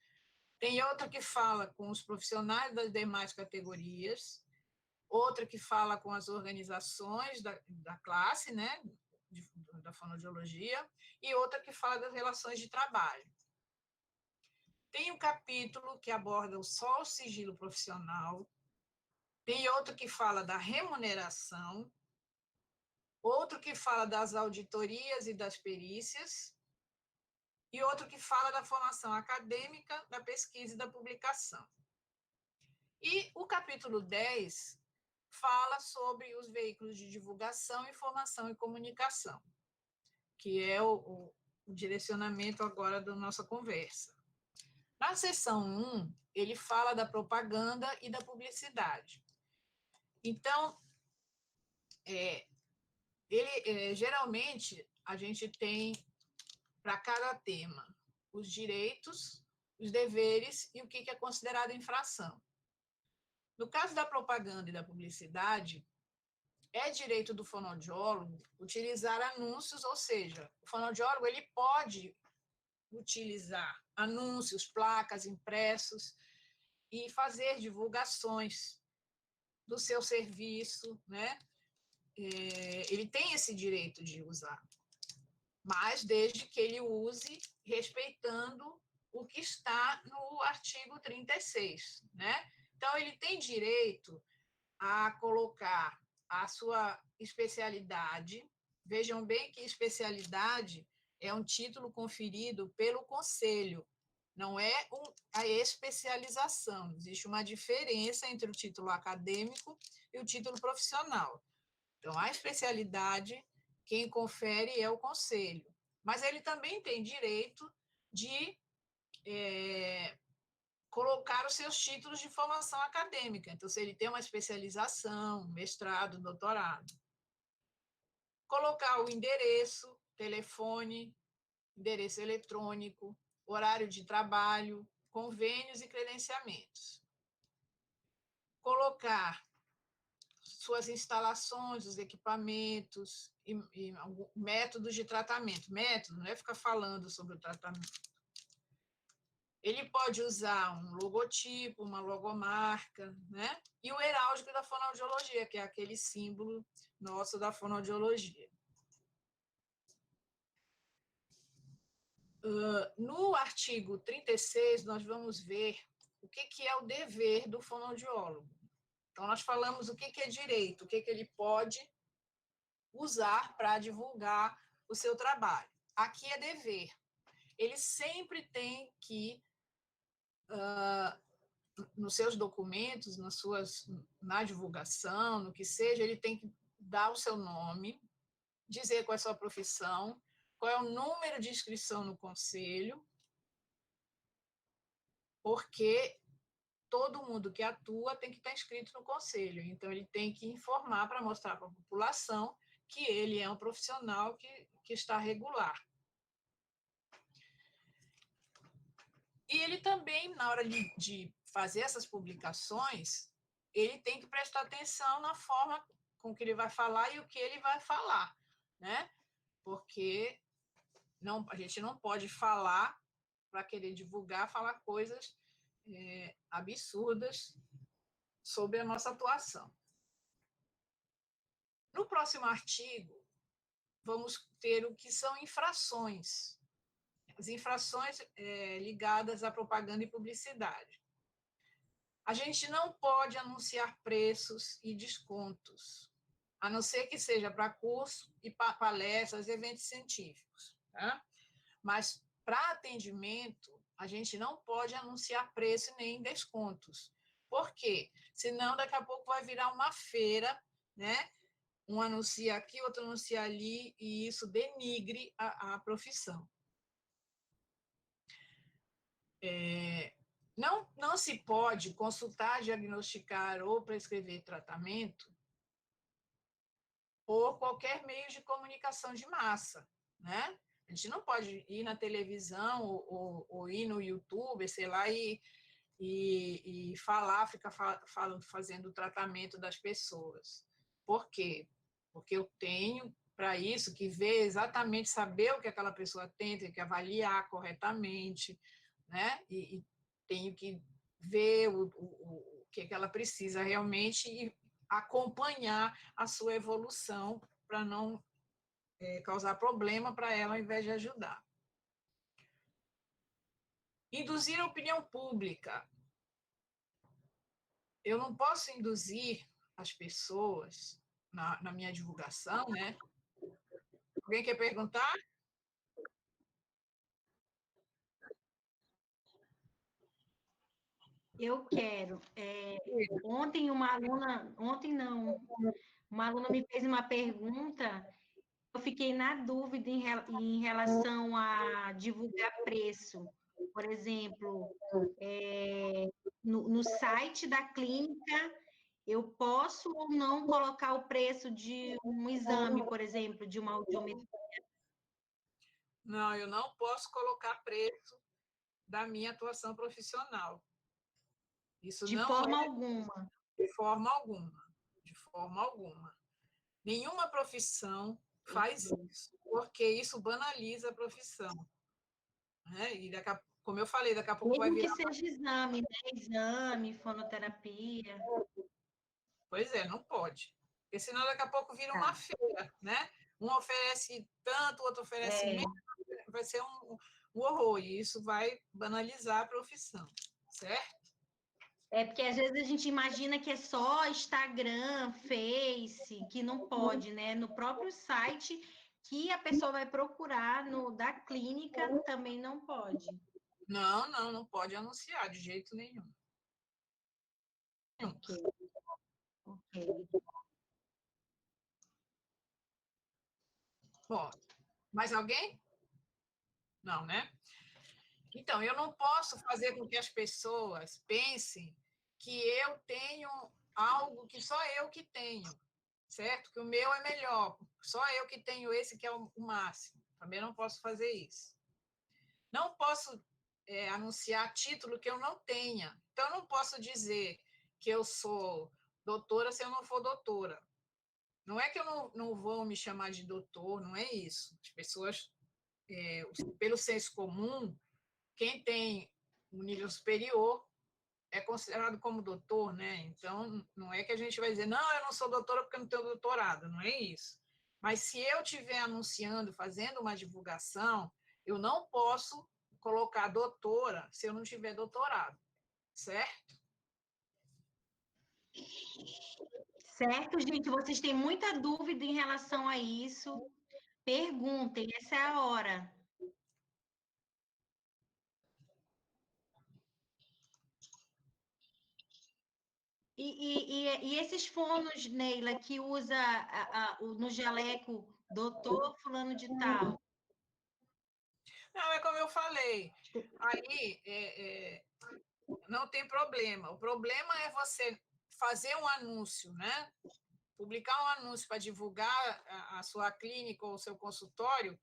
tem outra que fala com os profissionais das demais categorias, outra que fala com as organizações da classe, né, da fonoaudiologia, e outra que fala das relações de trabalho. Tem um capítulo que aborda só o sigilo profissional, tem outro que fala da remuneração, outro que fala das auditorias e das perícias, e outro que fala da formação acadêmica, da pesquisa e da publicação. E o capítulo 10 fala sobre os veículos de divulgação, informação e comunicação, que é o direcionamento agora da nossa conversa. Na seção 1, ele fala da propaganda e da publicidade. Então, geralmente, a gente tem, para cada tema, os direitos, os deveres e o que é considerado infração. No caso da propaganda e da publicidade, é direito do fonoaudiólogo utilizar anúncios, ou seja, o fonoaudiólogo ele pode utilizar anúncios, placas, impressos e fazer divulgações do seu serviço, né? Ele tem esse direito de usar, mas desde que ele use respeitando o que está no artigo 36, né? Então, ele tem direito a colocar a sua especialidade. Vejam bem que especialidade é um título conferido pelo conselho, não é a especialização. Existe uma diferença entre o título acadêmico e o título profissional. Então, a especialidade, quem confere é o conselho, mas ele também tem direito de colocar os seus títulos de formação acadêmica. Então, se ele tem uma especialização, mestrado, doutorado, colocar o endereço, telefone, endereço eletrônico, horário de trabalho, convênios e credenciamentos. Colocar suas instalações, os equipamentos e métodos de tratamento. Método não é ficar falando sobre o tratamento. Ele pode usar um logotipo, uma logomarca, né? E o heráldico da fonoaudiologia, que é aquele símbolo nosso da fonoaudiologia. No artigo 36, nós vamos ver o que é o dever do fonoaudiólogo. Então, nós falamos o que é direito, o que ele pode usar para divulgar o seu trabalho. Aqui é dever. Ele sempre tem que, nos seus documentos, na divulgação, no que seja, ele tem que dar o seu nome, dizer qual é a sua profissão, qual é o número de inscrição no conselho, porque todo mundo que atua tem que estar inscrito no conselho. Então, ele tem que informar para mostrar para a população que ele é um profissional que está regular. E ele também, na hora de fazer essas publicações, ele tem que prestar atenção na forma com que ele vai falar e o que ele vai falar, né? Porque a gente não pode falar para querer divulgar, falar coisas absurdas sobre a nossa atuação. No próximo artigo, vamos ter o que são infrações. As infrações ligadas à propaganda e publicidade. A gente não pode anunciar preços e descontos, a não ser que seja para curso e palestras, eventos científicos. Tá? Mas, para atendimento, a gente não pode anunciar preço nem descontos. Por quê? Senão, daqui a pouco vai virar uma feira, né? Um anuncia aqui, outro anuncia ali, e isso denigre a profissão. Não se pode consultar, diagnosticar ou prescrever tratamento por qualquer meio de comunicação de massa, né? A gente não pode ir na televisão ou ir no YouTube, sei lá, e falar, ficar fazendo o tratamento das pessoas. Por quê? Porque eu tenho, para isso, que ver exatamente, saber o que aquela pessoa tem que avaliar corretamente, né? E tenho que ver o que ela precisa realmente e acompanhar a sua evolução para não causar problema para ela ao invés de ajudar. Induzir a opinião pública. Eu não posso induzir as pessoas na minha divulgação, né? Alguém quer perguntar? Eu quero. Ontem uma aluna me fez uma pergunta, eu fiquei na dúvida em relação a divulgar preço. Por exemplo, no site da clínica, eu posso ou não colocar o preço de um exame, por exemplo, de uma audiometria? Não, eu não posso colocar preço da minha atuação profissional. Isso De não forma alguma. De forma alguma. De forma alguma. Nenhuma profissão faz isso, porque isso banaliza a profissão. Né? E, como eu falei, daqui a pouco vai Mesmo que virar... seja exame, né? Exame, fonoterapia. Pois é, não pode. Porque senão daqui a pouco vira uma Tá. feira, né? Um oferece tanto, o outro oferece menos, vai ser um horror, e isso vai banalizar a profissão, certo? Porque às vezes a gente imagina que é só Instagram, Face, que não pode, né? No próprio site que a pessoa vai procurar da clínica também não pode. Não pode anunciar de jeito nenhum. Ok. Bom, mais alguém? Não, né? Então, eu não posso fazer com que as pessoas pensem que eu tenho algo que só eu que tenho, certo? Que o meu é melhor, só eu que tenho esse que é o máximo. Também não posso fazer isso. Não posso anunciar título que eu não tenha. Então, eu não posso dizer que eu sou doutora se eu não for doutora. Não é que eu não vou me chamar de doutor, não é isso. As pessoas, pelo senso comum, quem tem um nível superior é considerado como doutor, né? Então, não é que a gente vai dizer, não, eu não sou doutora porque eu não tenho doutorado, não é isso. Mas se eu estiver anunciando, fazendo uma divulgação, eu não posso colocar doutora se eu não tiver doutorado, certo? Certo, gente? Vocês têm muita dúvida em relação a isso? Perguntem, essa é a hora. E esses fones, Neila, que usa no jaleco, doutor fulano de tal? Não, é como eu falei. Aí não tem problema. O problema é você fazer um anúncio, né? Publicar um anúncio para divulgar a sua clínica ou o seu consultório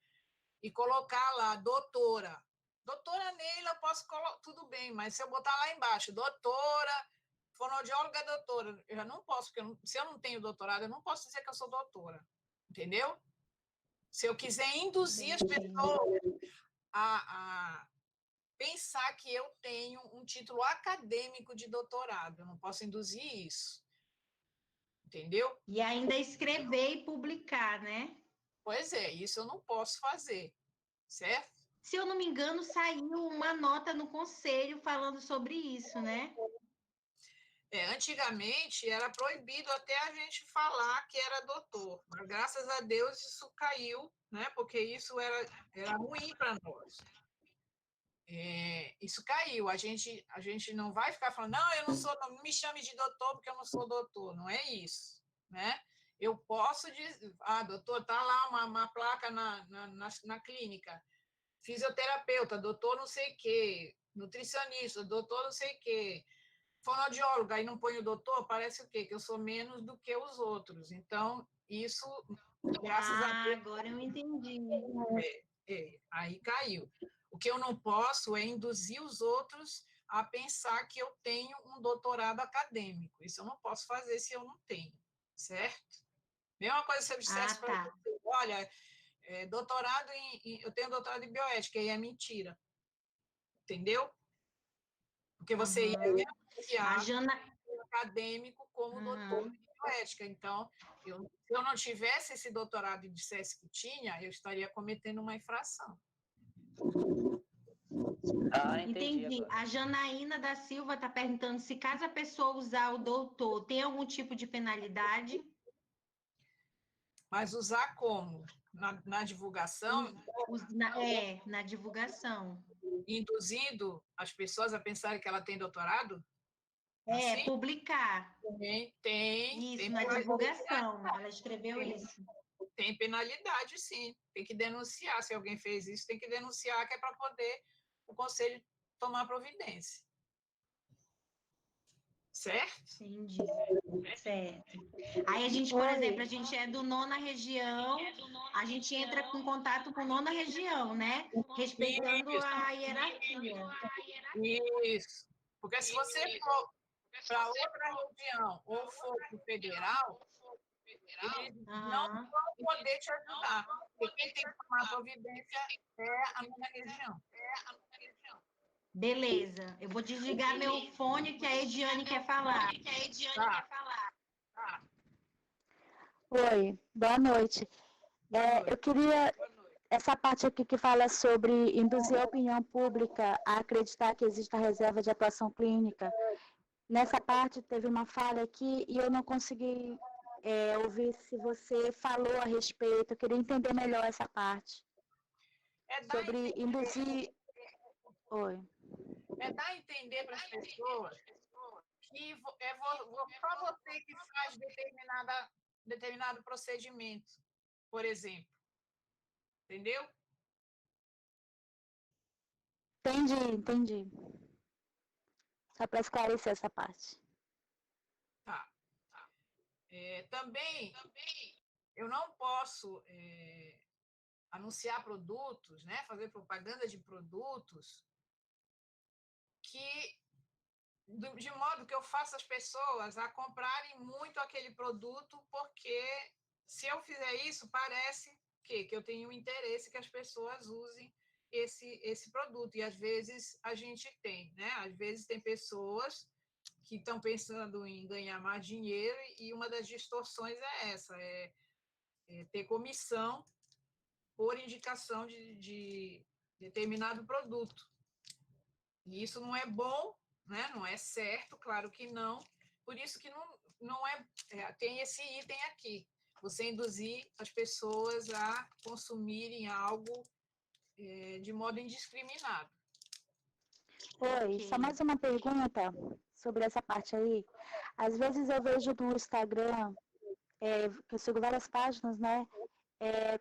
e colocar lá, doutora, Doutora Neila, eu posso colocar, tudo bem, mas se eu botar lá embaixo, doutora, fonoaudióloga é doutora, eu já não posso, porque se eu não tenho doutorado, eu não posso dizer que eu sou doutora, entendeu? Se eu quiser induzir as pessoas a pensar que eu tenho um título acadêmico de doutorado, eu não posso induzir isso, entendeu? E ainda escrever e publicar, né? Pois é, isso eu não posso fazer, certo? Se eu não me engano, saiu uma nota no conselho falando sobre isso, né? Antigamente era proibido até a gente falar que era doutor, mas graças a Deus isso caiu, né? Porque isso era ruim para nós. Isso caiu. A gente não vai ficar falando, não, eu não sou, não me chame de doutor porque eu não sou doutor. Não é isso, né? Eu posso dizer, doutor, tá lá uma placa na clínica, fisioterapeuta, doutor não sei o quê, nutricionista, doutor não sei o quê, fonoaudióloga, aí não põe o doutor, parece o quê? Que eu sou menos do que os outros. Então, isso, graças a Deus... Agora eu entendi. Aí caiu. O que eu não posso é induzir os outros a pensar que eu tenho um doutorado acadêmico. Isso eu não posso fazer se eu não tenho, certo? Mesma coisa se eu dissesse para você, olha, doutorado eu tenho doutorado em bioética, e é mentira. Entendeu? Porque você ia denunciar acadêmico como doutor em bioética. Então, se eu não tivesse esse doutorado e dissesse que tinha, eu estaria cometendo uma infração. Entendi. A Janaína da Silva está perguntando se caso a pessoa usar o doutor, tem algum tipo de penalidade? Mas usar como? Na divulgação? Na divulgação. Induzindo as pessoas a pensarem que ela tem doutorado? Assim? Publicar. Tem. Isso, na divulgação. Ela escreveu isso. Tem penalidade, sim. Tem que denunciar. Se alguém fez isso, tem que denunciar, que é para poder o conselho tomar providência. Certo? Entendi. Certo. Aí a gente, por exemplo, a gente é do nona região, a gente entra em contato com nona região, né? Respeitando a hierarquia. Isso. Porque se você for para outra região ou for para o federal, eles não vão poder te ajudar. Porque quem tem que tomar providência é a nona região. Beleza. Eu vou desligar meu fone que a Ediane quer falar. Oi, boa noite. Eu queria essa parte aqui que fala sobre induzir a opinião pública a acreditar que existe a reserva de atuação clínica. Nessa parte teve uma falha aqui e eu não consegui ouvir se você falou a respeito. Eu queria entender melhor essa parte. Sobre induzir... Oi. É dar a entender para as pessoas que só você que faz determinado procedimento, por exemplo. Entendeu? Entendi. Só para esclarecer essa parte. Tá. Também, eu não posso anunciar produtos, né, fazer propaganda de produtos de modo que eu faça as pessoas a comprarem muito aquele produto, porque se eu fizer isso, parece que eu tenho interesse que as pessoas usem esse produto. E às vezes a gente tem, né? Às vezes tem pessoas que estão pensando em ganhar mais dinheiro e uma das distorções é essa, ter comissão por indicação de determinado produto. E isso não é bom, né? Não é certo, claro que não. Por isso que não tem esse item aqui. Você induzir as pessoas a consumirem algo de modo indiscriminado. Oi, só mais uma pergunta sobre essa parte aí. Às vezes eu vejo no Instagram, que eu sigo várias páginas, né?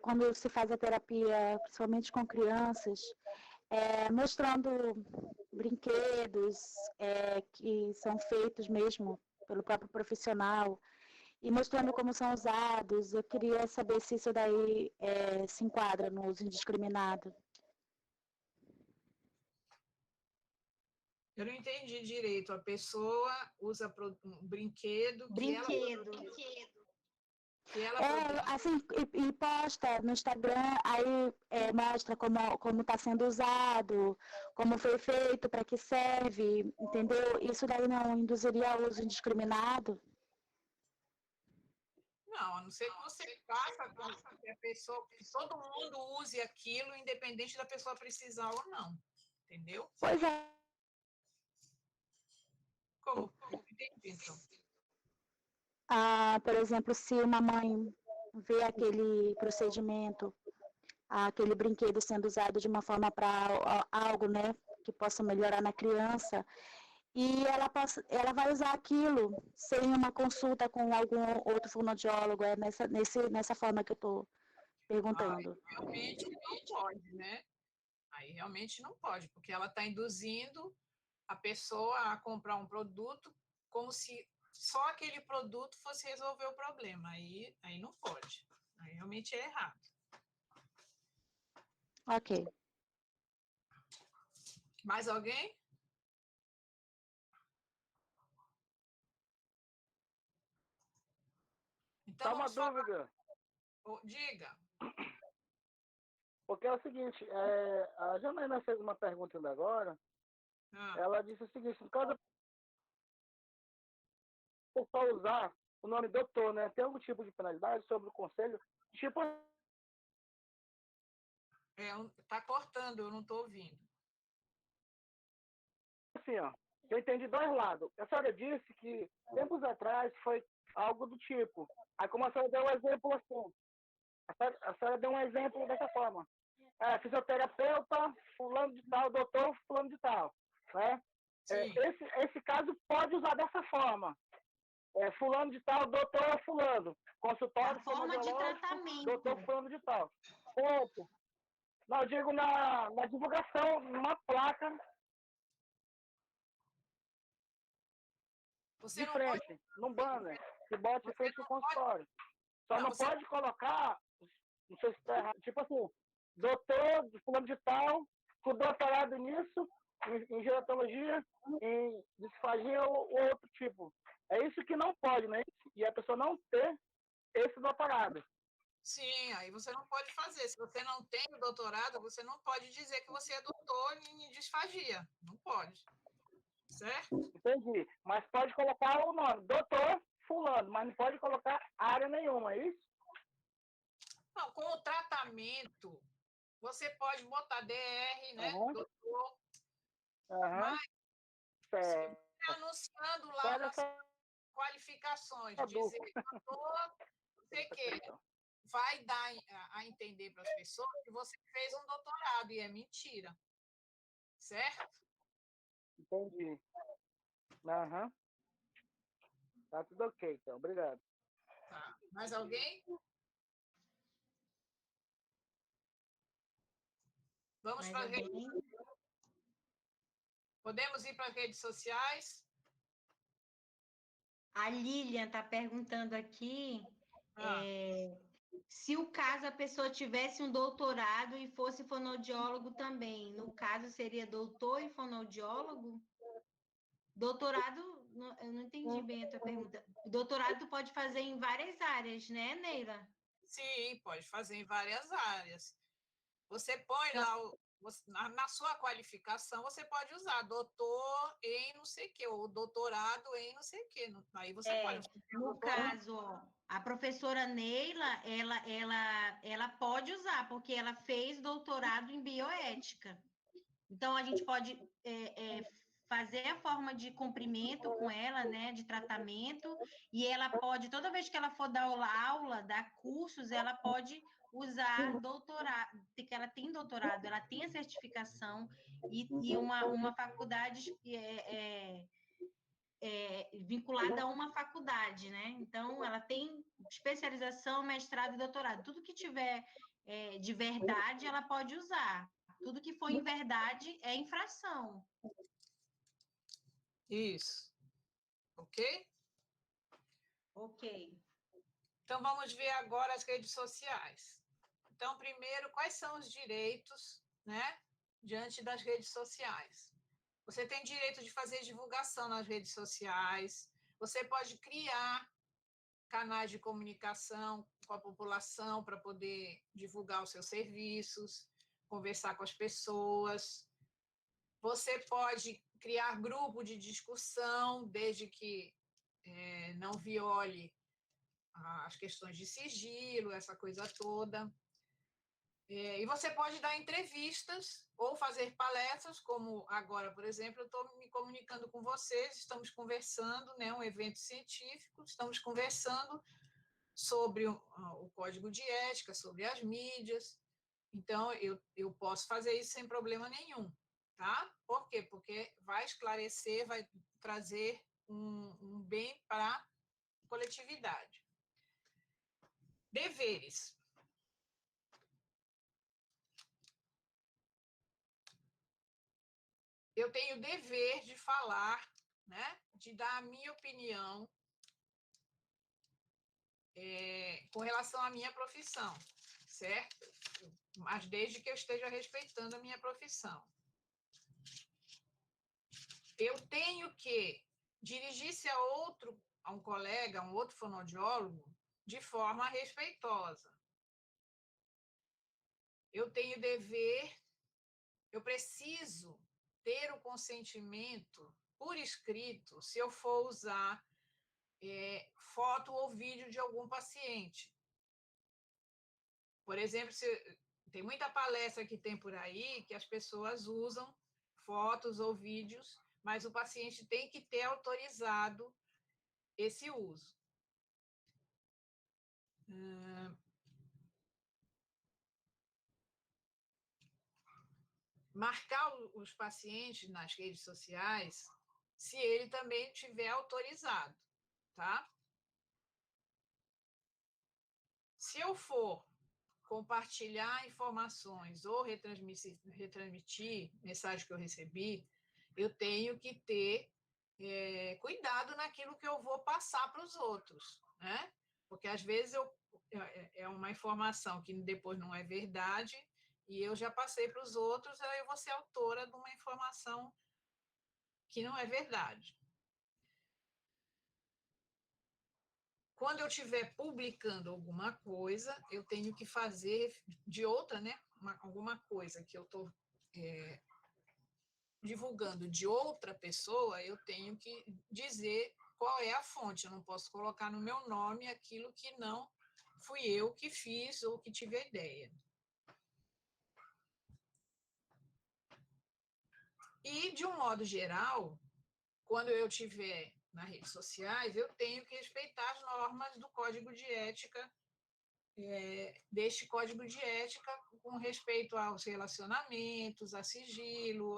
Quando se faz a terapia, principalmente com crianças, mostrando brinquedos que são feitos mesmo pelo próprio profissional e mostrando como são usados. Eu queria saber se isso daí se enquadra no uso indiscriminado. Eu não entendi direito. A pessoa usa um brinquedo Brinquedo. que ela Assim, e posta no Instagram, aí mostra como está sendo usado, como foi feito, para que serve, entendeu? Isso daí não induziria ao uso indiscriminado? Não, a não ser que você faça com que a pessoa, que todo mundo use aquilo, independente da pessoa precisar ou não. Entendeu? Pois é. Como? Entendi, então. Por exemplo, se uma mãe vê aquele procedimento, aquele brinquedo sendo usado de uma forma para algo, né, que possa melhorar na criança, e ela vai usar aquilo sem uma consulta com algum outro fonoaudiólogo, nessa forma que eu estou perguntando. Realmente não pode, né? Aí realmente não pode, porque ela está induzindo a pessoa a comprar um produto como se só aquele produto fosse resolver o problema. Aí não pode. Aí realmente é errado. Ok. Mais alguém? Então, Só uma vamos falar. dúvida, Diga. porque é o seguinte, a Janaína fez uma pergunta ainda agora, ela disse o seguinte, no caso por só usar o nome doutor, né? Tem algum tipo de penalidade sobre o conselho? Tipo Tá cortando, eu não estou ouvindo. assim, ó, eu entendi dois lados. A senhora disse que tempos atrás foi algo do tipo. Aí como a senhora deu um exemplo assim, a senhora deu um exemplo dessa forma. Fisioterapeuta, fulano de tal, doutor, fulano de tal. Né? Esse caso pode usar dessa forma. Fulano de tal, doutor fulano. Consultório forma de tratamento. doutor fulano de tal. Ponto. Não, eu digo na divulgação, numa placa Você de frente, num banner, que bote em frente do consultório. Só não pode colocar, não sei se está errado, tipo assim, doutor fulano de tal, com doutorado nisso, em gerontologia, em disfagia ou outro tipo. É isso que não pode, né? E a pessoa não ter esse doutorado. Sim, aí você não pode fazer. Se você não tem o doutorado, você não pode dizer que você é doutor em disfagia. Não pode. Certo? Entendi. Mas pode colocar o nome, doutor fulano, mas não pode colocar área nenhuma, é isso? Não, com o tratamento, você pode botar DR, né? Doutor. Mas você anunciando lá nas qualificações, dizer doutor, você que vai dar a entender para as pessoas que você fez um doutorado, e é mentira. Certo? Entendi. Tá tudo ok, então. Obrigado. Tá. Mais alguém? Vamos para as redes. Podemos ir para as redes sociais? A Lilian está perguntando aqui se o caso a pessoa tivesse um doutorado e fosse fonoaudiólogo também. No caso, seria doutor e fonoaudiólogo? Doutorado, eu não entendi bem a tua pergunta. Doutorado tu pode fazer em várias áreas, né, Neila? Sim, pode fazer em várias áreas. Você põe lá, na sua qualificação, você pode usar doutor em não sei o quê, ou doutorado em não sei o quê. Aí você pode. No caso, a professora Neila, ela pode usar, porque ela fez doutorado em bioética. Então, a gente pode fazer a forma de cumprimento com ela, né, de tratamento, e ela pode, toda vez que ela for dar aula, dar cursos, ela pode usar doutorado, porque ela tem doutorado, ela tem a certificação e uma faculdade vinculada a uma faculdade, né? Então, ela tem especialização, mestrado e doutorado. Tudo que tiver de verdade, ela pode usar. Tudo que for em verdade é infração. Isso. Ok? Ok. Então, vamos ver agora as redes sociais. Então, primeiro, quais são os direitos, né, diante das redes sociais? Você tem direito de fazer divulgação nas redes sociais, você pode criar canais de comunicação com a população para poder divulgar os seus serviços, conversar com as pessoas. Você pode criar grupo de discussão, desde que não viole as questões de sigilo, essa coisa toda. E você pode dar entrevistas ou fazer palestras, como agora, por exemplo, eu estou me comunicando com vocês, estamos conversando, né, um evento científico, estamos conversando sobre o código de ética, sobre as mídias. Então, eu posso fazer isso sem problema nenhum, tá? Por quê? Porque vai esclarecer, vai trazer um bem para a coletividade. Deveres. Eu tenho o dever de falar, né, de dar a minha opinião com relação à minha profissão, certo? Mas desde que eu esteja respeitando a minha profissão. Eu tenho que dirigir-se a um colega, a um outro fonoaudiólogo, de forma respeitosa. Eu tenho dever, eu preciso ter o consentimento por escrito se eu for usar foto ou vídeo de algum paciente. Por exemplo, tem muita palestra que tem por aí que as pessoas usam fotos ou vídeos, mas o paciente tem que ter autorizado esse uso. Marcar os pacientes nas redes sociais, se ele também tiver autorizado, tá? Se eu for compartilhar informações ou retransmitir mensagem que eu recebi, eu tenho que ter cuidado naquilo que eu vou passar para os outros, né? Porque às vezes é uma informação que depois não é verdade e eu já passei para os outros, aí eu vou ser autora de uma informação que não é verdade. Quando eu estiver publicando alguma coisa, eu tenho que fazer de outra, né? Alguma coisa que eu estou divulgando de outra pessoa, eu tenho que dizer qual é a fonte. Eu não posso colocar no meu nome aquilo que não fui eu que fiz ou que tive a ideia. E, de um modo geral, quando eu estiver nas redes sociais, eu tenho que respeitar as normas do Código de Ética, deste Código de Ética com respeito aos relacionamentos, a sigilo,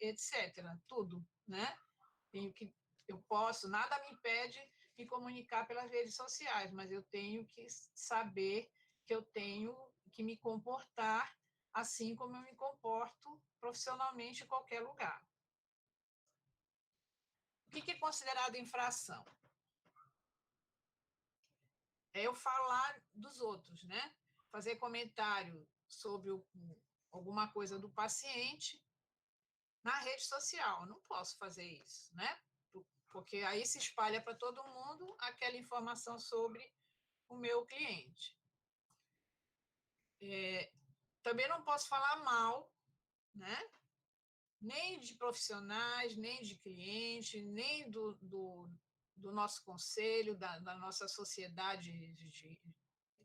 etc. Tudo, né? Eu posso, nada me impede de comunicar pelas redes sociais, mas eu tenho que saber que eu tenho que me comportar assim como eu me comporto profissionalmente em qualquer lugar. O que é considerado infração? É eu falar dos outros, né? Fazer comentário sobre alguma coisa do paciente na rede social. Eu não posso fazer isso, né? Porque aí se espalha para todo mundo aquela informação sobre o meu cliente. Também não posso falar mal, né? Nem de profissionais, nem de cliente, nem do nosso conselho, da nossa sociedade de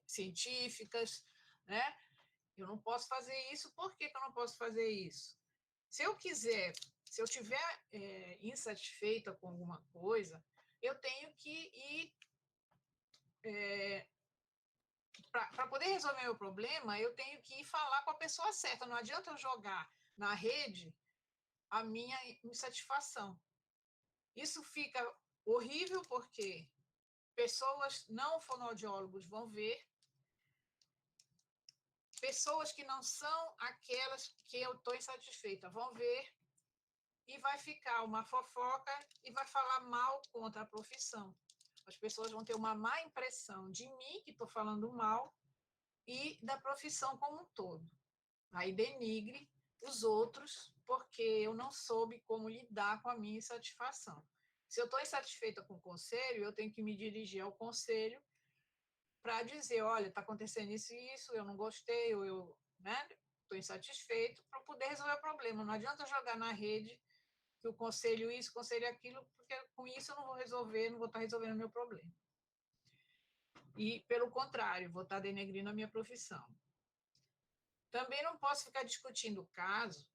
científicas, né? Eu não posso fazer isso. Por que eu não posso fazer isso? Se eu quiser, se eu estiver insatisfeita com alguma coisa, eu tenho que ir... para poder resolver meu problema, eu tenho que ir falar com a pessoa certa. Não adianta eu jogar na rede a minha insatisfação. Isso fica horrível porque pessoas não fonoaudiólogos vão ver, pessoas que não são aquelas que eu estou insatisfeita vão ver, e vai ficar uma fofoca e vai falar mal contra a profissão. As pessoas vão ter uma má impressão de mim, que estou falando mal, e da profissão como um todo. Aí denigre os outros, porque eu não soube como lidar com a minha insatisfação. Se eu estou insatisfeita com o conselho, eu tenho que me dirigir ao conselho para dizer, olha, está acontecendo isso e isso, eu não gostei, ou eu estou insatisfeito, para poder resolver o problema. Não adianta jogar na rede que o conselho isso, o conselho aquilo, porque com isso eu não vou resolver, não vou estar resolvendo o meu problema. E, pelo contrário, vou estar denegrindo a minha profissão. Também não posso ficar discutindo o caso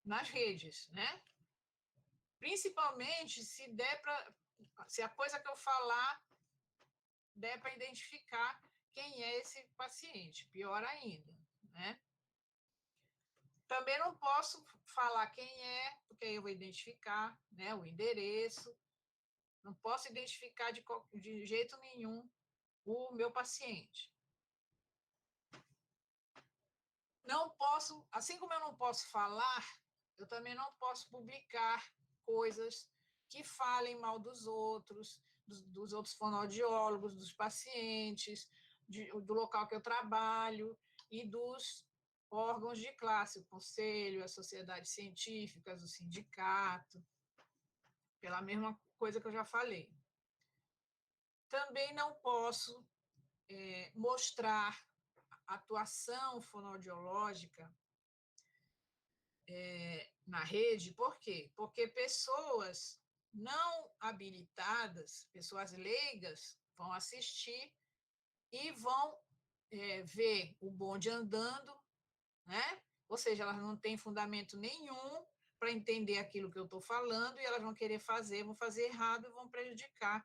nas redes, né? Principalmente se a coisa que eu falar der para identificar quem é esse paciente, pior ainda, né? Também não posso falar quem é, porque aí eu vou identificar, né, o endereço, não posso identificar de jeito nenhum o meu paciente. Não posso, assim como eu não posso falar, eu também não posso publicar coisas que falem mal dos outros, dos outros fonoaudiólogos, dos pacientes, do local que eu trabalho e dos órgãos de classe, o conselho, as sociedades científicas, o sindicato, pela mesma coisa que eu já falei. Também não posso mostrar atuação fonoaudiológica na rede, por quê? Porque pessoas não habilitadas, pessoas leigas, vão assistir e vão ver o bonde andando, né? Ou seja, elas não têm fundamento nenhum para entender aquilo que eu estou falando e elas vão querer fazer, vão fazer errado e vão prejudicar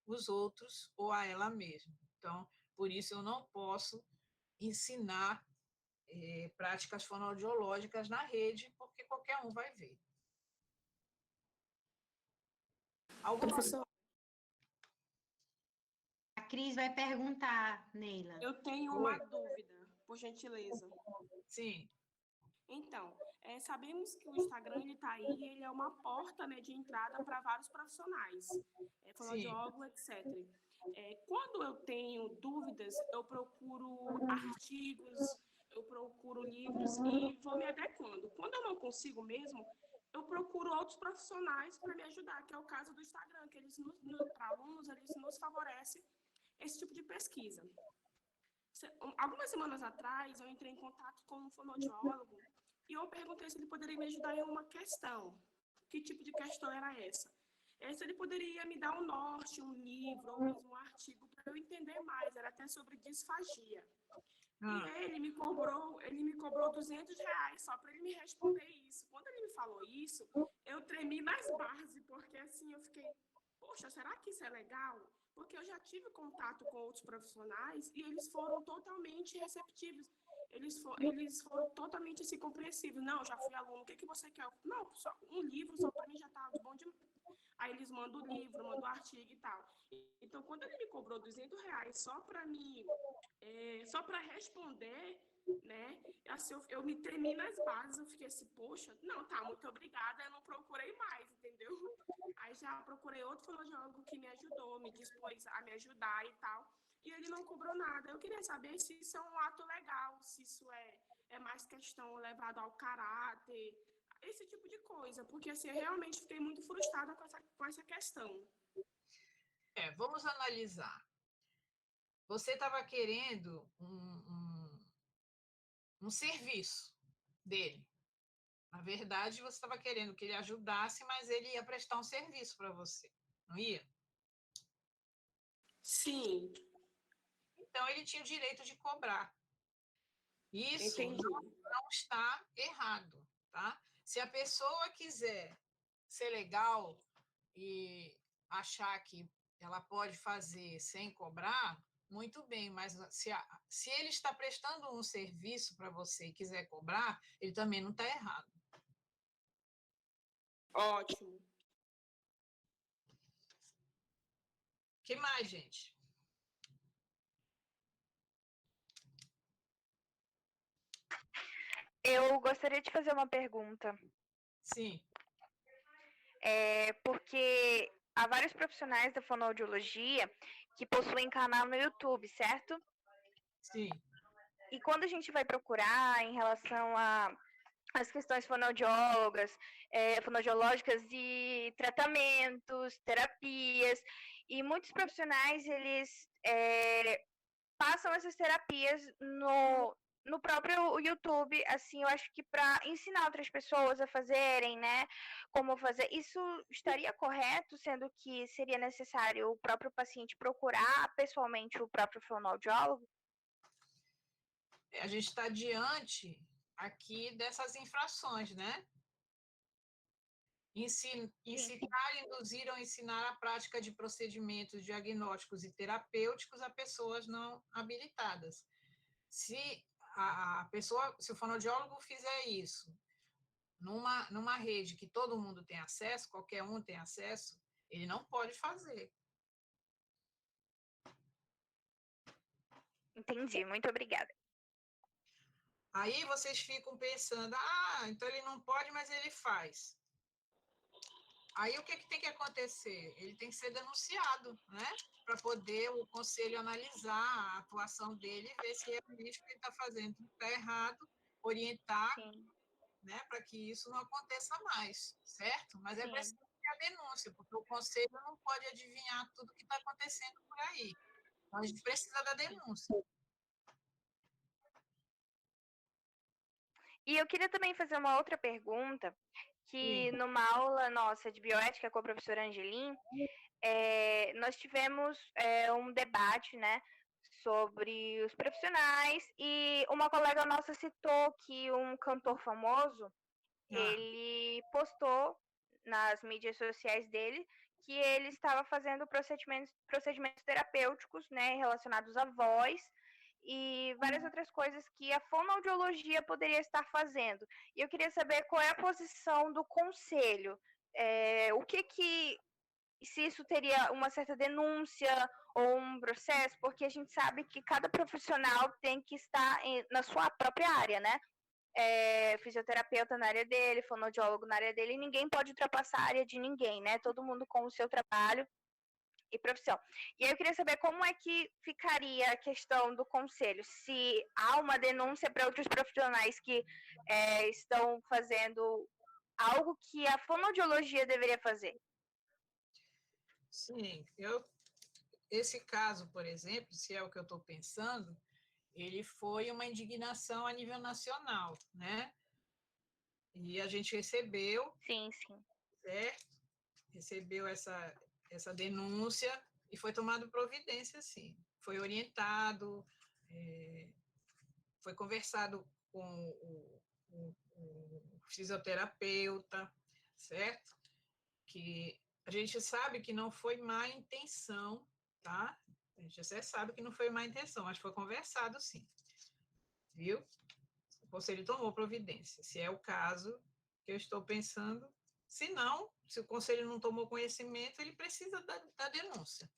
os outros ou a ela mesma. Então, por isso eu não posso ensinar práticas fonoaudiológicas na rede, porque qualquer um vai ver. Professor, A Cris vai perguntar, Neila. eu tenho uma dúvida, por gentileza. Sim. Então, sabemos que o Instagram está aí, ele é uma porta, né, de entrada para vários profissionais, fonoaudiólogo, etc. Quando eu tenho dúvidas, eu procuro artigos, eu procuro livros e vou me adequando. Quando eu não consigo mesmo, eu procuro outros profissionais para me ajudar, que é o caso do Instagram, que eles para alunos, eles nos favorecem esse tipo de pesquisa. Algumas semanas atrás, eu entrei em contato com um fonoaudiólogo e eu perguntei se ele poderia me ajudar em uma questão. Que tipo de questão era essa? Se ele poderia me dar um norte, um livro ou mesmo um artigo para eu entender mais. Era até sobre disfagia. E ele me cobrou R$200 só para ele me responder isso. Quando ele me falou isso, eu tremi nas bases, porque assim eu fiquei, poxa, será que isso é legal? Porque eu já tive contato com outros profissionais e eles foram totalmente receptivos. Eles foram totalmente assim, compreensivos. Não, já fui aluno, o que você quer? Não, só um livro só para mim já está bom demais. Aí eles mandam o livro, mandam o artigo e tal. Então, quando ele me cobrou R$200 só para mim, só para responder, né? Assim, eu me tremi nas bases, eu fiquei assim, poxa, não, tá, muito obrigada, eu não procurei mais, entendeu? Aí já procurei outro fonoaudiólogo que me ajudou, me dispôs a me ajudar e tal, e ele não cobrou nada. Eu queria saber se isso é um ato legal, se isso é mais questão levada ao caráter, esse tipo de coisa, porque assim, eu realmente fiquei muito frustrada com essa questão. Vamos analisar. Você estava querendo um serviço dele. Na verdade, você estava querendo que ele ajudasse, mas ele ia prestar um serviço para você, não ia? Sim. Então, ele tinha o direito de cobrar. Isso não está errado, tá? Se a pessoa quiser ser legal e achar que ela pode fazer sem cobrar, muito bem, mas se ele está prestando um serviço para você e quiser cobrar, ele também não está errado. Ótimo. O que mais, gente? Eu gostaria de fazer uma pergunta. Sim. Porque há vários profissionais da fonoaudiologia que possuem canal no YouTube, certo? Sim. E quando a gente vai procurar em relação às questões fonoaudiológicas de tratamentos, terapias, e muitos profissionais, eles passam essas terapias no próprio YouTube, assim, eu acho que para ensinar outras pessoas a fazerem, né, como fazer, isso estaria correto, sendo que seria necessário o próprio paciente procurar pessoalmente o próprio fonoaudiólogo? A gente está diante aqui dessas infrações, né? Incitar, induzir ou ensinar a prática de procedimentos diagnósticos e terapêuticos a pessoas não habilitadas. Se se o fonoaudiólogo fizer isso numa rede que todo mundo tem acesso, qualquer um tem acesso, ele não pode fazer. Entendi, muito obrigada. Aí vocês ficam pensando, então ele não pode, mas ele faz. Aí o que tem que acontecer? Ele tem que ser denunciado, né? Para poder o conselho analisar a atuação dele e ver se realmente o que ele está fazendo está errado, orientar, né, para que isso não aconteça mais, certo? Mas é preciso ter a denúncia, porque o conselho não pode adivinhar tudo que está acontecendo por aí. Então, a gente precisa da denúncia. E eu queria também fazer uma outra pergunta, que numa aula nossa de bioética com a professora Angelim, nós tivemos um debate, né, sobre os profissionais, e uma colega nossa citou que um cantor famoso, ele postou nas mídias sociais dele que ele estava fazendo procedimentos terapêuticos, né, relacionados à voz, e várias outras coisas que a fonoaudiologia poderia estar fazendo. E eu queria saber qual é a posição do conselho. Se isso teria uma certa denúncia ou um processo, porque a gente sabe que cada profissional tem que estar na sua própria área, né? Fisioterapeuta na área dele, fonoaudiólogo na área dele, e ninguém pode ultrapassar a área de ninguém, né? Todo mundo com o seu trabalho e profissão. E aí eu queria saber como é que ficaria a questão do conselho, se há uma denúncia para outros profissionais que estão fazendo algo que a fonoaudiologia deveria fazer. Sim, esse caso, por exemplo, se é o que eu estou pensando, ele foi uma indignação a nível nacional, né? E a gente recebeu, certo? Recebeu essa denúncia e foi tomado providência, sim. Foi orientado, foi conversado com o fisioterapeuta, certo? Que a gente sabe que não foi má intenção, tá? A gente até sabe que não foi má intenção, mas foi conversado, sim. Viu? O conselho tomou providência. Se é o caso que eu estou pensando, se não, se o conselho não tomou conhecimento, ele precisa da denúncia,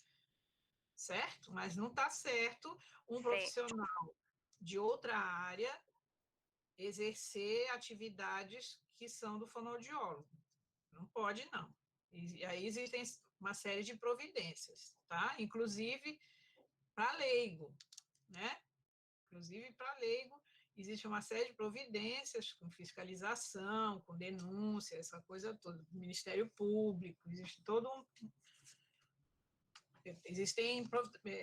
certo? Mas não está certo um profissional de outra área exercer atividades que são do fonoaudiólogo. Não pode, não. E aí existem uma série de providências, tá? Inclusive para leigo, né? Inclusive para leigo, existe uma série de providências com fiscalização, com denúncia, essa coisa toda, do Ministério Público, existe todo existem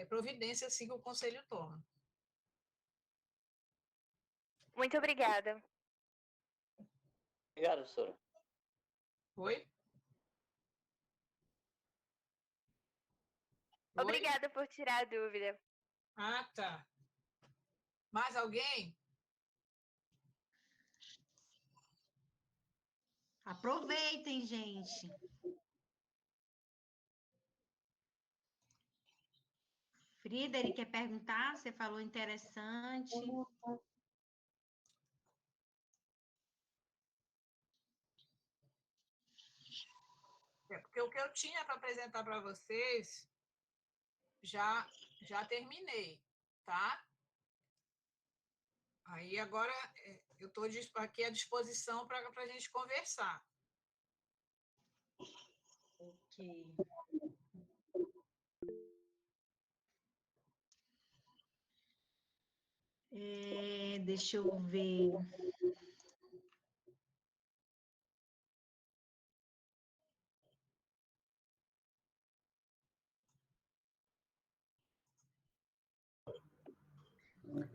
providências, sim, que o Conselho toma. Muito obrigada. Obrigado, professora. Oi? Obrigada por tirar a dúvida. Tá. Mais alguém? Aproveitem, gente. Frida, ele quer perguntar? Você falou interessante. Porque o que eu tinha para apresentar para vocês já terminei, tá? Aí agora eu estou aqui à disposição para a gente conversar. Ok. Deixa eu ver.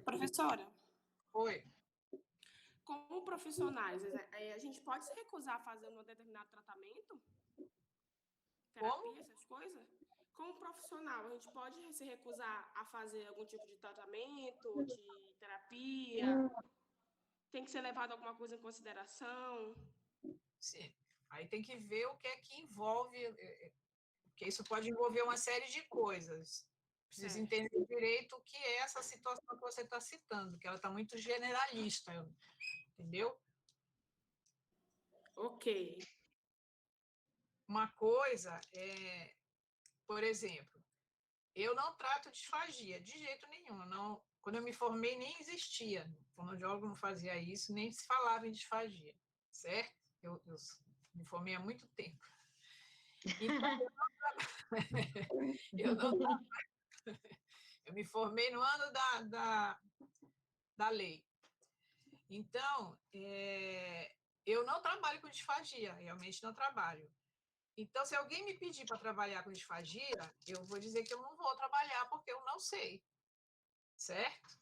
Professora, Oi. como profissionais, a gente pode se recusar a fazer um determinado tratamento? Terapia, essas coisas? Como profissional, a gente pode se recusar a fazer algum tipo de tratamento, de terapia? Tem que ser levado alguma coisa em consideração? Sim. Aí tem que ver o que é que envolve, porque isso pode envolver uma série de coisas. Precisa entender direito o que é essa situação que você está citando, que ela está muito generalista, entendeu? Ok. Uma coisa é, por exemplo, eu não trato disfagia de jeito nenhum. Não, quando eu me formei, nem existia. O fonoaudiólogo não fazia isso, nem se falava em disfagia, certo? Eu me formei há muito tempo. Então, eu me formei no ano da lei. Então, eu não trabalho com disfagia, realmente não trabalho. Então, se alguém me pedir para trabalhar com disfagia, eu vou dizer que eu não vou trabalhar porque eu não sei, certo?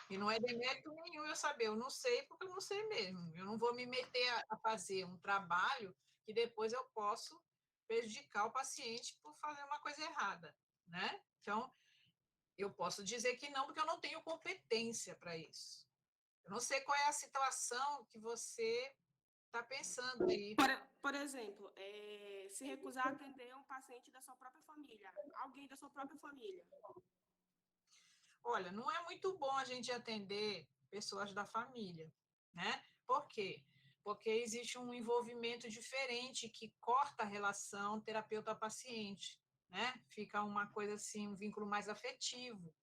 E não é demérito nenhum eu saber, eu não sei porque eu não sei mesmo. Eu não vou me meter a fazer um trabalho que depois eu posso prejudicar o paciente por fazer uma coisa errada, né? Então, eu posso dizer que não, porque eu não tenho competência para isso. Eu não sei qual é a situação que você está pensando aí. Por exemplo, se recusar a atender um paciente da sua própria família, alguém da sua própria família. Olha, não é muito bom a gente atender pessoas da família, né? Por quê? Porque existe um envolvimento diferente que corta a relação terapeuta-paciente, né? Fica uma coisa assim, um vínculo mais afetivo.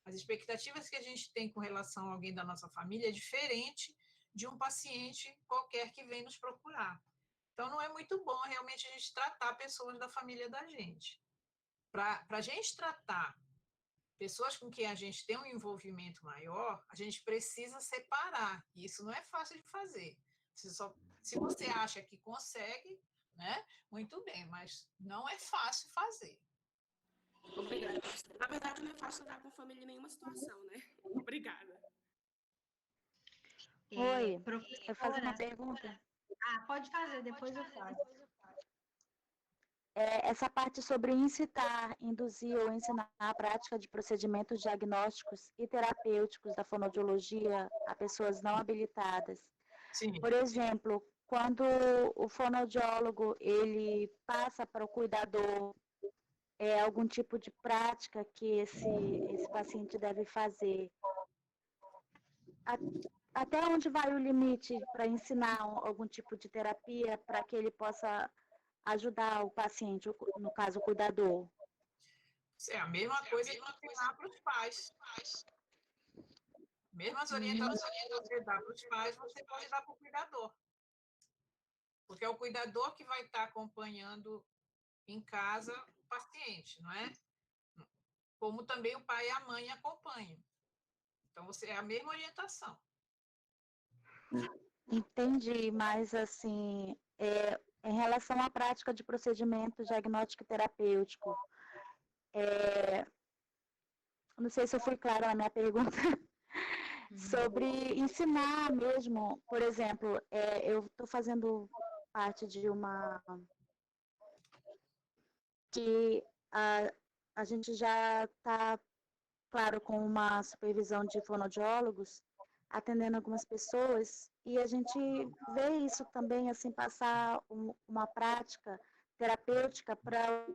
As expectativas que a gente tem com relação a alguém da nossa família é diferente de um paciente qualquer que vem nos procurar. Então, não é muito bom realmente a gente tratar pessoas da família da gente. Para a gente tratar pessoas com quem a gente tem um envolvimento maior, a gente precisa separar. E isso não é fácil de fazer. Se você acha que consegue, né? Muito bem, mas não é fácil fazer. Obrigada. Na verdade, não é fácil lidar com família em nenhuma situação, né? Obrigada. Oi, Professora, eu faço uma pergunta. pode fazer, depois eu faço. Essa parte sobre incitar, induzir ou ensinar a prática de procedimentos diagnósticos e terapêuticos da fonoaudiologia a pessoas não habilitadas. Sim. Por exemplo, quando o fonoaudiólogo ele passa para o cuidador algum tipo de prática que esse paciente deve fazer, até onde vai o limite para ensinar algum tipo de terapia para que ele possa ajudar o paciente, no caso, o cuidador? É a mesma coisa que ensinar para os pais. Mesmas orientações que você dá para os pais, você pode dar para o cuidador. Porque é o cuidador que vai estar acompanhando em casa o paciente, não é? Como também o pai e a mãe acompanham. Então, é a mesma orientação. Entendi, mas assim, em relação à prática de procedimento diagnóstico e terapêutico, não sei se eu fui clara na minha pergunta, sobre ensinar mesmo, por exemplo, eu estou fazendo parte de uma que a gente já está, claro, com uma supervisão de fonoaudiólogos, atendendo algumas pessoas, e a gente vê isso também, assim, passar uma prática terapêutica para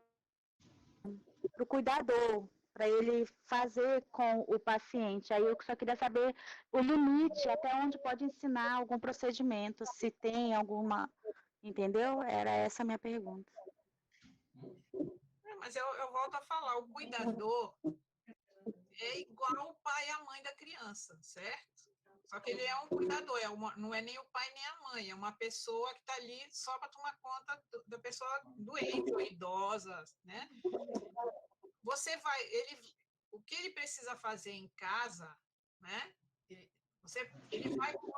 o cuidador, para ele fazer com o paciente. Aí eu só queria saber o limite, até onde pode ensinar algum procedimento, se tem alguma, entendeu? Era essa a minha pergunta. Mas eu volto a falar, o cuidador é igual o pai e a mãe da criança, certo? Só que ele é um cuidador, não é nem o pai nem a mãe, é uma pessoa que está ali só para tomar conta da pessoa doente ou idosa, né? O que ele precisa fazer em casa, né? Ele vai com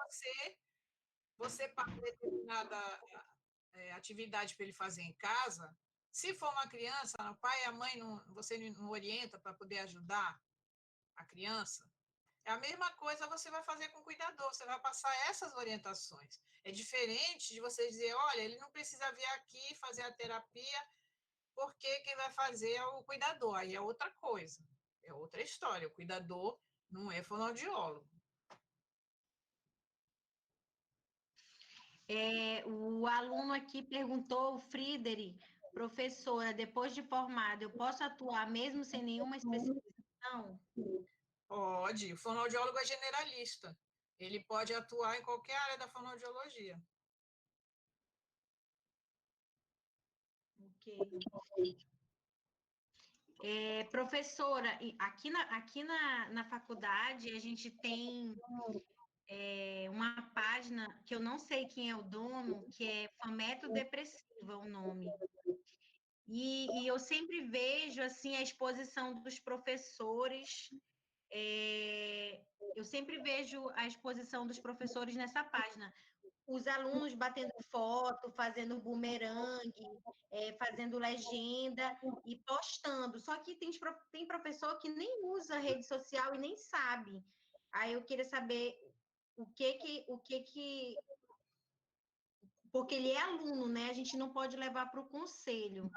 você para determinada atividade para ele fazer em casa. Se for uma criança, o pai e a mãe você não orienta para poder ajudar a criança, é a mesma coisa você vai fazer com o cuidador, você vai passar essas orientações. É diferente de você dizer, olha, ele não precisa vir aqui fazer a terapia, porque quem vai fazer é o cuidador. Aí é outra coisa, é outra história. O cuidador não é fonoaudiólogo. O aluno aqui perguntou, o Friedrich, professora, depois de formado, eu posso atuar mesmo sem nenhuma especialização? Pode. O fonoaudiólogo é generalista. Ele pode atuar em qualquer área da fonoaudiologia. Ok. Professora, aqui na faculdade a gente tem uma página que eu não sei quem é o dono, que é Fameto Depressiva o nome. E eu sempre vejo assim a exposição dos professores. Eu sempre vejo a exposição dos professores nessa página. Os alunos batendo foto, fazendo bumerangue, fazendo legenda e postando. Só que tem professor que nem usa rede social e nem sabe. Aí eu queria saber o que porque ele é aluno, né? A gente não pode levar para o conselho.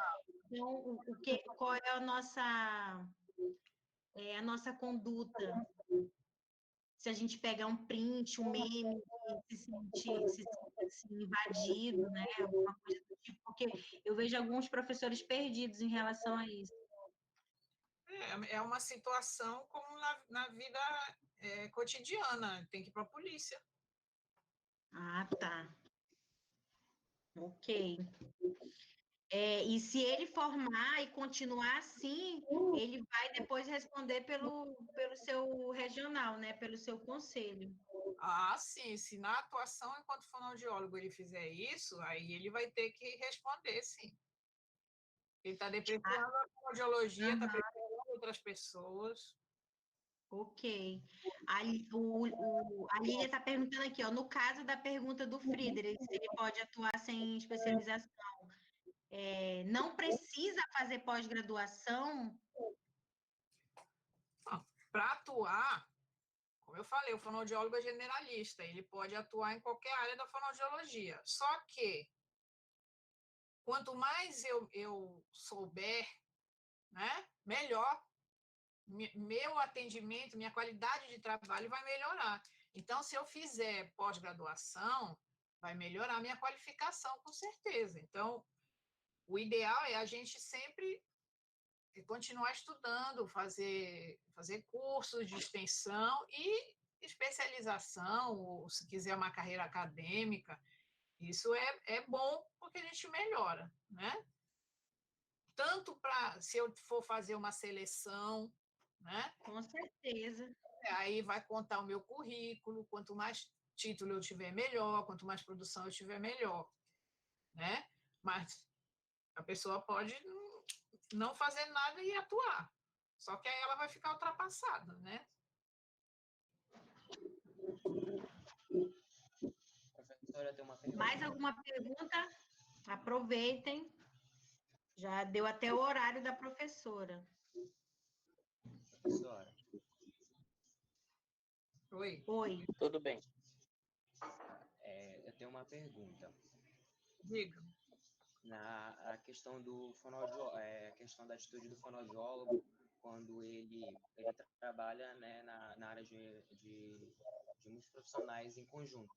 Então, qual é a nossa conduta? Se a gente pegar um print, um meme, se invadido, né? Alguma coisa do tipo, porque eu vejo alguns professores perdidos em relação a isso. É uma situação como na vida cotidiana, tem que ir para a polícia. Ah, tá. Ok. E se ele formar e continuar assim, ele vai depois responder pelo seu regional, né? Pelo seu conselho. Ah, sim. Se na atuação enquanto fonoaudiólogo ele fizer isso, aí ele vai ter que responder, sim. Ele está depreciando a fonoaudiologia, está depreciando outras pessoas. Ok. A Lília está perguntando aqui, ó, no caso da pergunta do Friedrich, se ele pode atuar sem especialização, não precisa fazer pós-graduação? Para atuar, como eu falei, o fonoaudiólogo é generalista, ele pode atuar em qualquer área da fonoaudiologia. Só que, quanto mais eu souber, né, melhor meu atendimento, minha qualidade de trabalho vai melhorar. Então, se eu fizer pós-graduação, vai melhorar a minha qualificação, com certeza. Então, o ideal é a gente sempre continuar estudando, fazer cursos de extensão e especialização, ou se quiser uma carreira acadêmica, isso é bom porque a gente melhora, né? Tanto se eu for fazer uma seleção, né? Com certeza. Aí vai contar o meu currículo, quanto mais título eu tiver, melhor, quanto mais produção eu tiver, melhor, né? Mas a pessoa pode não fazer nada e atuar, só que aí ela vai ficar ultrapassada, né? Professora, tem uma pergunta. Mais alguma pergunta? Aproveitem. Já deu até o horário da professora. Professora. Oi. Oi. Tudo bem. Eu tenho uma pergunta. Diga. A questão do fonoaudiólogo, a questão da atitude do fonoaudiólogo quando ele trabalha, né, na área de muitos profissionais em conjunto,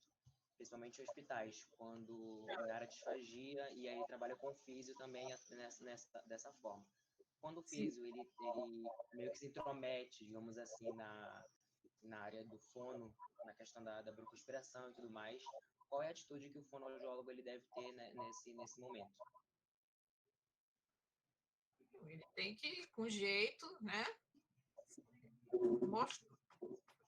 principalmente hospitais, quando na área de disfagia, e aí trabalha com físio também dessa forma. Quando o físio ele meio que se intromete, digamos assim, na área do fono, na questão da broncoaspiração e tudo mais, qual é a atitude que o fonoaudiólogo ele deve ter, né, nesse momento? Ele tem que ir com jeito, né?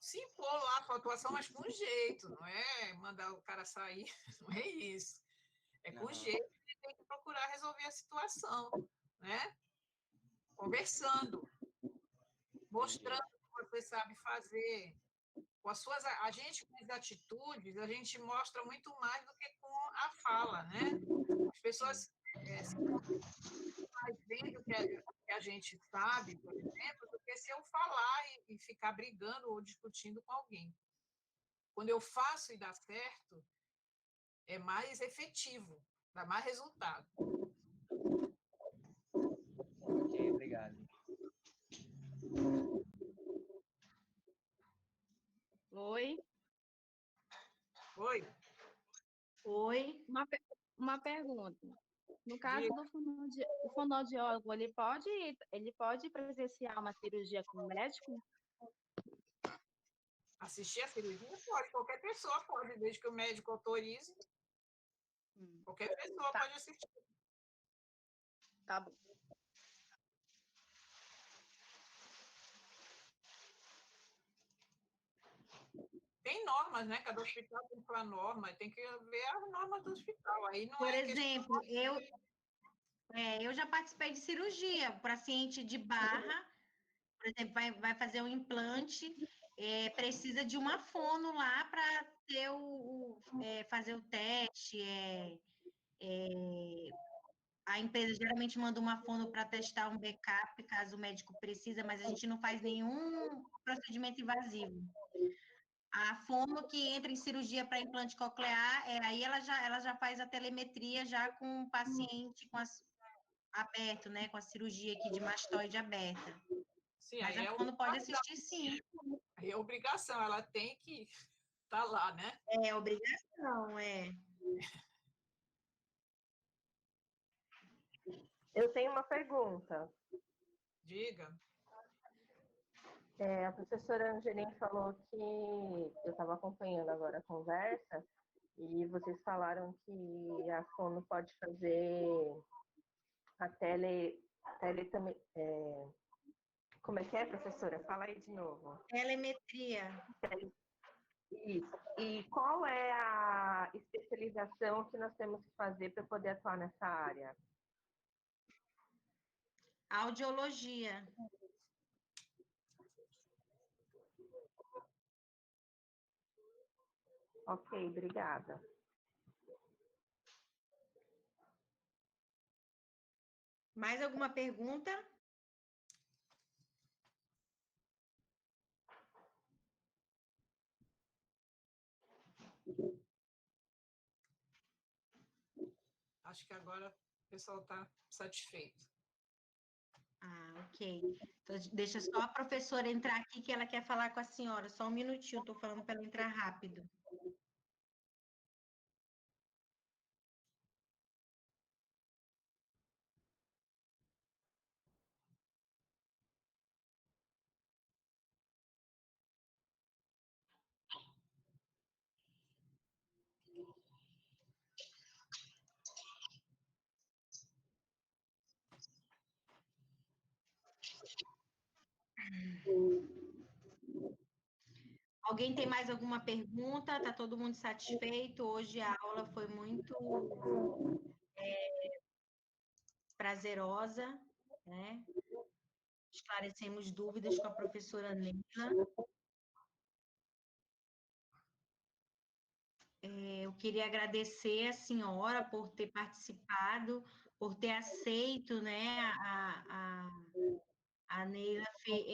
Se impor lá com a atuação, mas com jeito, não é mandar o cara sair, não é isso. É com jeito que ele tem que procurar resolver a situação, né? Conversando, mostrando o que você sabe fazer, a gente com as atitudes, a gente mostra muito mais do que com a fala, né? As pessoas se mais vendo que a gente sabe, por exemplo, do que se eu falar e ficar brigando ou discutindo com alguém. Quando eu faço e dá certo, é mais efetivo, dá mais resultado. Ok, obrigado. Oi? Oi? Oi? Uma pergunta. No caso do o fonoaudiólogo, ele pode presenciar uma cirurgia com o médico? Assistir a cirurgia pode, qualquer pessoa pode, desde que o médico autorize, qualquer pessoa pode assistir. Tá bom. Tem normas, né? Cada hospital tem sua norma, tem que ver as normas do hospital. Aí não Por é exemplo, eu já participei de cirurgia, paciente de barra, por exemplo, vai fazer um implante, precisa de uma fono lá para ter fazer o teste. A empresa geralmente manda uma fono para testar um backup, caso o médico precisa, mas a gente não faz nenhum procedimento invasivo. A fono que entra em cirurgia para implante coclear, aí ela já faz a telemetria já com o paciente aberto, né? Com a cirurgia aqui de mastoide aberta. Sim, Mas aí a fono pode assistir, sim. Aí é obrigação, ela tem que estar lá, né? É obrigação, é. Eu tenho uma pergunta. Diga. A professora Angeline falou que eu estava acompanhando agora a conversa e vocês falaram que a fono pode fazer a também. Como é que é, professora? Fala aí de novo. Telemetria. Isso. E qual é a especialização que nós temos que fazer para poder atuar nessa área? Audiologia. Ok, obrigada. Mais alguma pergunta? Acho que agora o pessoal está satisfeito. Ok. Então, deixa só a professora entrar aqui, que ela quer falar com a senhora. Só um minutinho, estou falando para ela entrar rápido. Alguém tem mais alguma pergunta? Está todo mundo satisfeito? Hoje a aula foi muito prazerosa, né? Esclarecemos dúvidas com a professora Neila. Eu queria agradecer a senhora por ter participado, por ter aceito, né? A Neila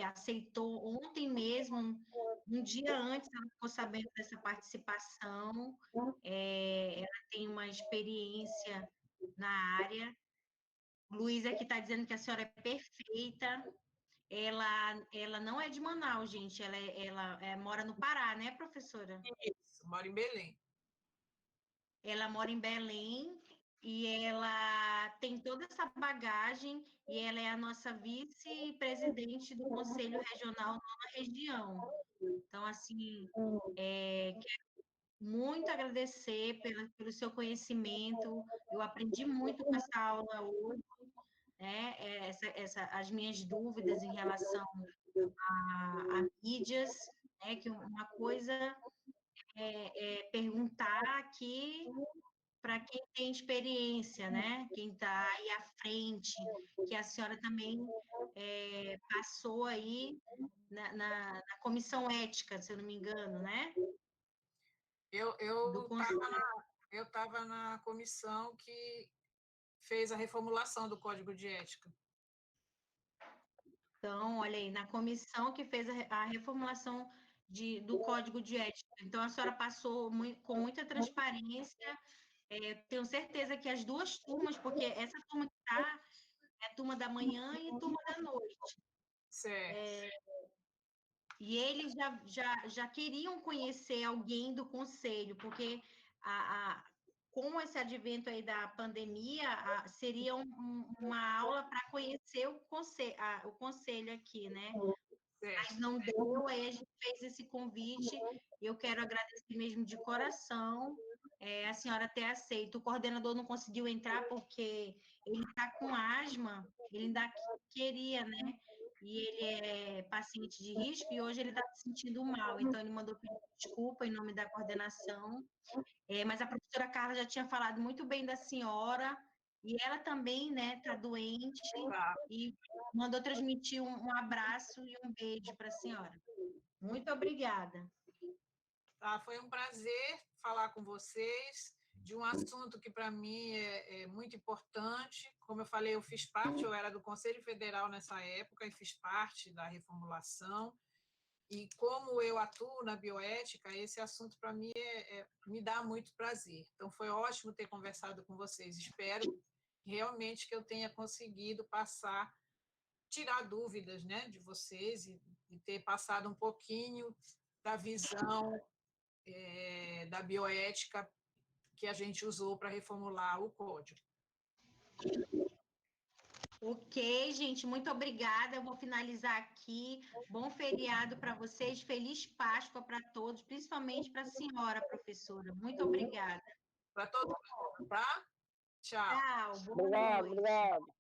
aceitou ontem mesmo, um dia antes, ela ficou sabendo dessa participação. Ela tem uma experiência na área. Luísa aqui está dizendo que a senhora é perfeita. Ela não é de Manaus, gente. Ela mora no Pará, né, professora? Isso, mora em Belém. Ela mora em Belém e ela tem toda essa bagagem e ela é a nossa vice-presidente do Conselho Regional Nona Região. Então, assim, quero muito agradecer pelo seu conhecimento. Eu aprendi muito com essa aula hoje, né? As minhas dúvidas em relação a mídias, né? Que uma coisa é perguntar aqui para quem tem experiência, né? Quem está aí à frente, que a senhora também passou aí na comissão ética, se eu não me engano, né? Eu estava na comissão que fez a reformulação do Código de Ética. Então, olha aí, na comissão que fez a reformulação do Código de Ética. Então, a senhora passou com muita transparência. Tenho certeza que as duas turmas, porque essa turma que está é a turma da manhã e a turma da noite. Certo. E eles já queriam conhecer alguém do conselho, porque com esse advento aí da pandemia, seria uma aula para conhecer o conselho aqui, né? Mas não deu, aí a gente fez esse convite, e eu quero agradecer mesmo de coração a senhora ter aceito. O coordenador não conseguiu entrar porque ele está com asma, ele ainda queria, né? E ele é paciente de risco, e hoje ele está se sentindo mal, então ele mandou pedir desculpa em nome da coordenação. Mas a professora Carla já tinha falado muito bem da senhora, e ela também, né, está doente, e mandou transmitir um abraço e um beijo para a senhora. Muito obrigada. Foi um prazer falar com vocês de um assunto que, para mim, é muito importante. Como eu falei, eu era do Conselho Federal nessa época e fiz parte da reformulação. E como eu atuo na bioética, esse assunto, para mim, me dá muito prazer. Então, foi ótimo ter conversado com vocês. Espero realmente que eu tenha conseguido tirar dúvidas, né, de vocês e ter passado um pouquinho da visão da bioética que a gente usou para reformular o código. Ok, gente, muito obrigada. Eu vou finalizar aqui. Bom feriado para vocês, feliz Páscoa para todos, principalmente para a senhora, professora. Muito obrigada. Para todo mundo, tá? Tchau. Tchau, boa noite. Obrigado.